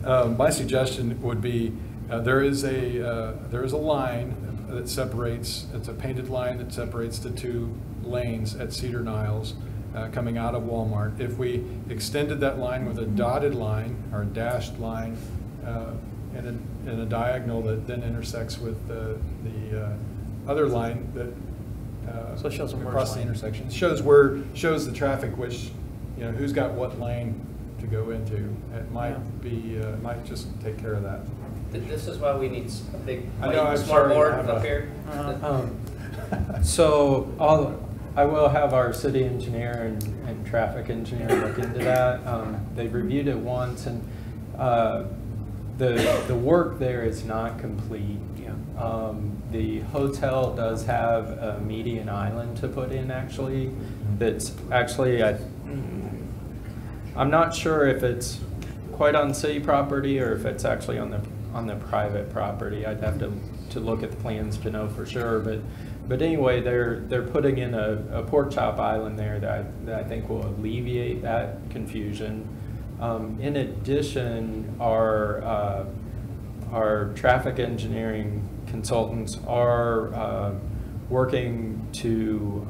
My suggestion would be there is a line that separates. It's a painted line that separates the 2 lanes at Cedar Niles coming out of Walmart. If we extended that line with a dotted line or a dashed line in a diagonal that then intersects with the other line that So it shows a merge across the lane. intersection, shows the traffic, which, you know, who's got what lane to go into. It might be might just take care of that. This is why we need a big, I know, I'm smart sorry, board I have up a- here. So I will have our city engineer and traffic engineer look into that. They've reviewed it once, and the work there is not complete. Yeah. The hotel does have a median island to put in, actually. That's actually, I'm not sure if it's quite on city property or if it's actually on the private property. I'd have to look at the plans to know for sure. But anyway, they're putting in a pork chop island there that I think will alleviate that confusion. In addition, our traffic engineering consultants are working to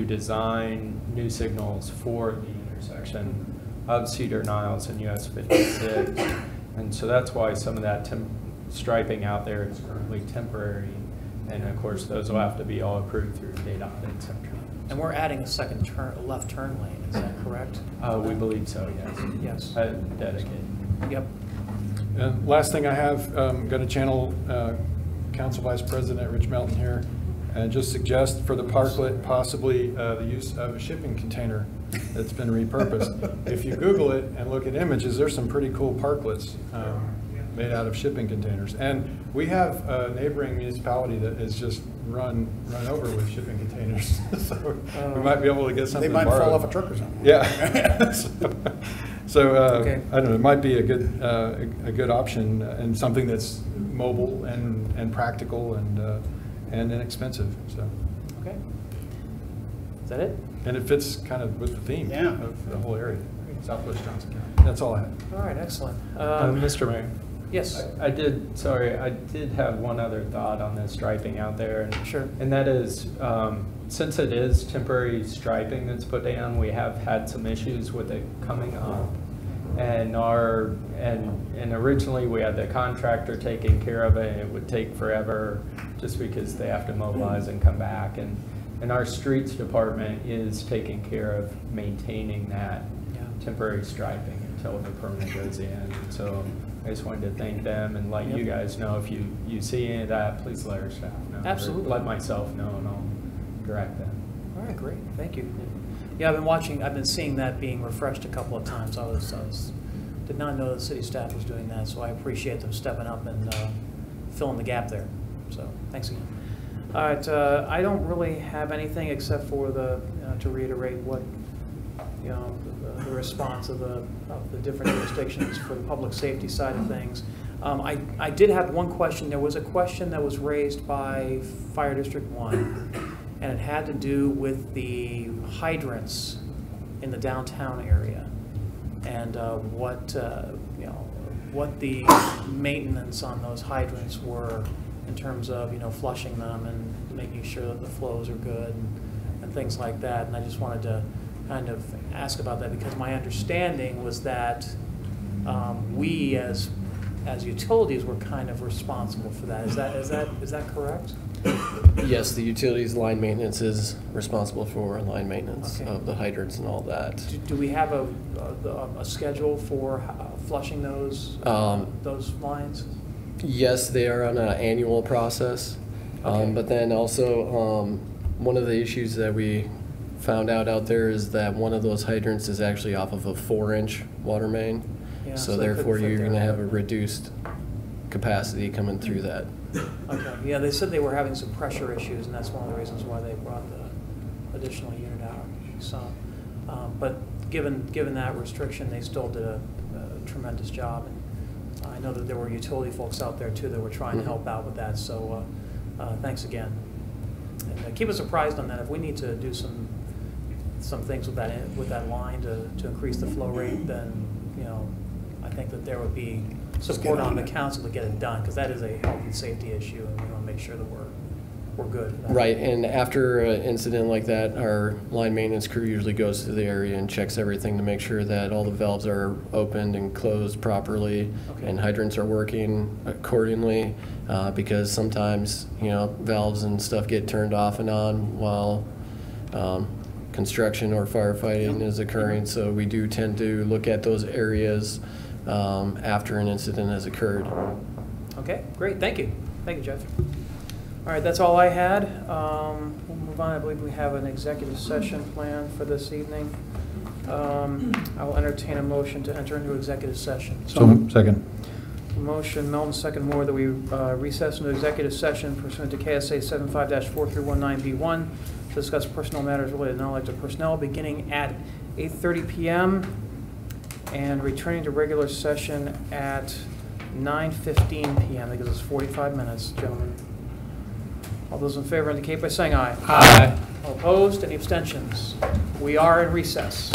design new signals for the intersection of Cedar Niles and US 56. And so that's why some of that striping out there is currently temporary. And of course, those will have to be all approved through data, et cetera. And we're adding a second left turn lane, is that correct? We believe so, yes. Yes. Dedicated. Yep. And last thing I have, going to channel Council Vice President Rich Melton here, and just suggest for the parklet possibly the use of a shipping container that's been repurposed. If you Google it and look at images, there's some pretty cool parklets made out of shipping containers. And we have a neighboring municipality that is just run over with shipping containers. So we might be able to get something They might borrowed. fall off a truck or something. Yeah. So Okay. I don't know, it might be a good option and something that's mobile and practical and inexpensive. So, Okay. Is that it? and it fits kind of with the theme Yeah. of the whole area, Southwest Johnson County. That's all I have. All right, excellent. Mr. Mayor. Yes. I did have one other thought on the striping out there. And, Sure. And that is, since it is temporary striping that's put down, we have had some issues with it coming up. And originally we had the contractor taking care of it, and it would take forever just because they have to mobilize and come back. And our streets department is taking care of maintaining that temporary striping until the permit goes in. So I just wanted to thank them and let you guys know if you see any of that, please let our staff know. Or Absolutely. let myself know, and I'll direct them. All right, great. Thank you. Yeah, I've been seeing that being refreshed a couple of times. Did not know the city staff was doing that, so I appreciate them stepping up and filling the gap there. So thanks again. All right, I don't really have anything except for to reiterate what, the response of the different jurisdictions for the public safety side of things. I did have one question. There was a question that was raised by Fire District 1, and it had to do with the hydrants in the downtown area, and what the maintenance on those hydrants were in terms of flushing them and making sure that the flows are good and things like that. And I just wanted to kind of ask about that, because my understanding was that we as utilities were kind of responsible for that. Is that correct? Yes, the utilities line maintenance is responsible for line maintenance Okay. of the hydrants and all that. Do we have a schedule for flushing those lines? Yes, they are on an annual process. Okay. But then also, one of the issues that we found out there is that one of those hydrants is actually off of a 4-inch water main. Yeah, So so they therefore, couldn't fit you're there. going to have a reduced capacity coming through that. Okay, yeah, they said they were having some pressure issues, and that's one of the reasons why they brought the additional unit out. So, but given that restriction, they still did a tremendous job. And I know that there were utility folks out there too that were trying to help out with that. So, thanks again. And keep us apprised on that. If we need to do some things with that line to increase the flow rate, then I think that there would be support on the council to get it done, because that is a health and safety issue, and we want to make sure that we're good for that. Right, and after an incident like that, our line maintenance crew usually goes to the area and checks everything to make sure that all the valves are opened and closed properly, Okay. and hydrants are working accordingly, because sometimes, valves and stuff get turned off and on while construction or firefighting is occurring, so we do tend to look at those areas after an incident has occurred. Okay, great, thank you. Thank you, Jeff. All right, that's all I had. We'll move on. I believe we have an executive session planned for this evening. I will entertain a motion to enter into executive session. Second. Motion, Melton, second more, that we recess into executive session pursuant to KSA 75-4319B1 to discuss personnel matters related to non-elected personnel, beginning at 8:30 p.m. and returning to regular session at 9:15 p.m. That gives us 45 minutes, gentlemen. All those in favor indicate by saying aye. Aye. All opposed? Any abstentions? We are in recess.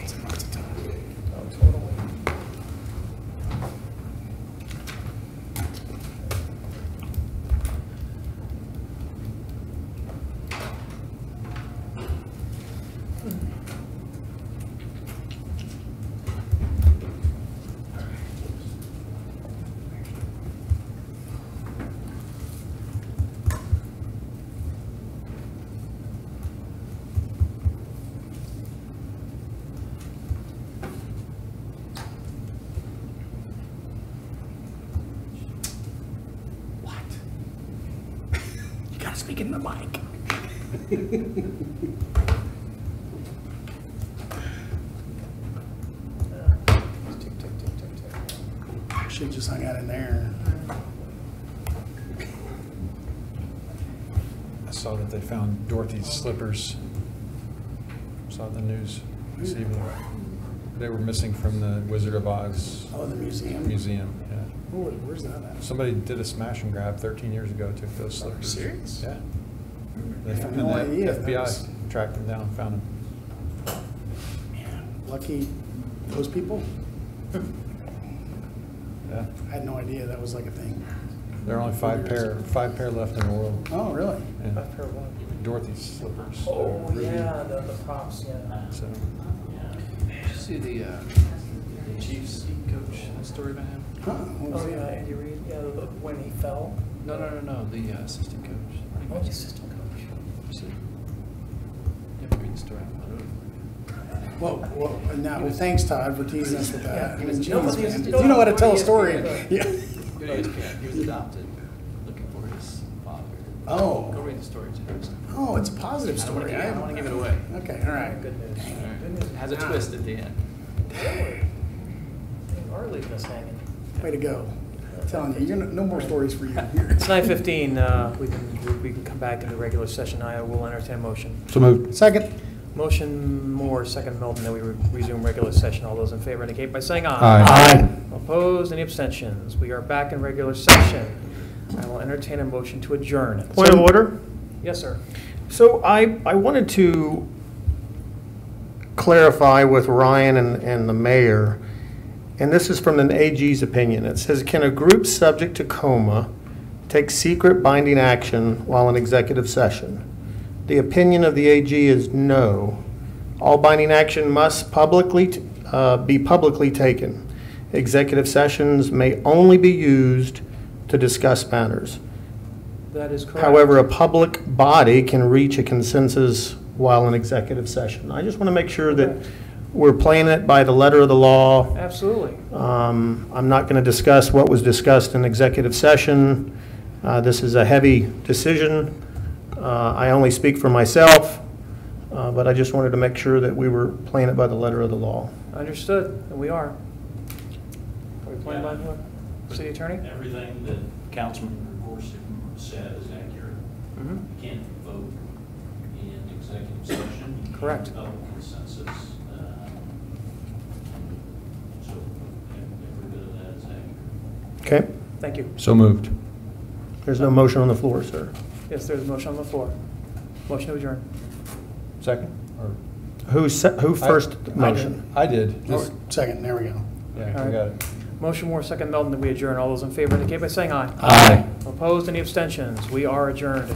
Lots and lots of time. Oh, totally. You gotta speak in the mic. Tick, tick, tick, tick, tick. Should've just hung out in there. I saw that they found Dorothy's slippers. Saw the news this evening. They were missing from the Wizard of Oz Oh, the museum? museum, yeah. Oh, where's that at? Somebody did a smash and grab 13 years ago, took those Are you slippers. serious? Yeah. I had And no the idea that FBI was- tracked them down, found them. Man, lucky those people. Yeah. I had no idea that was like a thing. There are only five pair left in the world. Oh, really? Yeah. I've heard one. Dorothy's slippers. Oh, Ruby. yeah, the props, yeah. So, Did you see the Chiefs coach story about him? Huh, what was Oh, it? yeah, Andy Reid, yeah, when he fell. No, the assistant coach. Oh, the assistant coach. You have to read the story. Whoa, now, thanks, Todd, for teasing us with that. I mean, No, but geez, he was- man. You know how to tell a story. Yeah. Good ESPN. He was adopted, looking for his father. Oh. Go read the story. It's interesting. Oh, it's a positive I don't wanna story. give- I don't wanna give it away. Okay, all right. Good news. All right. Good news. It has a twist at the end. Really? They are leaving us hanging. Way to go. I'm telling you, no more stories for you. It's 9:15, we can come back into regular session. I will entertain a motion. so moved. Second. Motion Moore, second Milton, that we resume regular session. All those in favor indicate by saying aye. Aye. Opposed, any abstentions? We are back in regular session. I will entertain a motion to adjourn. Point of order. Yes, sir. So I wanted to clarify with Ryan and the mayor, and this is from an AG's opinion. It says, can a group subject to coma take secret binding action while in executive session? The opinion of the AG is no. All binding action must be publicly taken. Executive sessions may only be used to discuss matters. That is correct. However, a public body can reach a consensus while in executive session. I just want to make sure that we're playing it by the letter of the law. Absolutely. I'm not going to discuss what was discussed in executive session. This is a heavy decision. I only speak for myself, but I just wanted to make sure that we were playing it by the letter of the law. Understood, and we are. Are we playing by the city attorney? Everything that Councilman Gorsuch said is accurate. Mhm. You can't vote in executive session. You can't Correct. develop consensus. So every bit of that is accurate. Okay? Thank you. So moved. There's no motion on the floor, sir. Yes, there's a motion on the floor. Motion to adjourn. Second? Or Who first motion? I did. Oh, second, there we go. Yeah, All we right. got it. Motion Moore, second Melton, that we adjourn. All those in favor indicate by saying aye. Aye. Opposed, any abstentions? We are adjourned.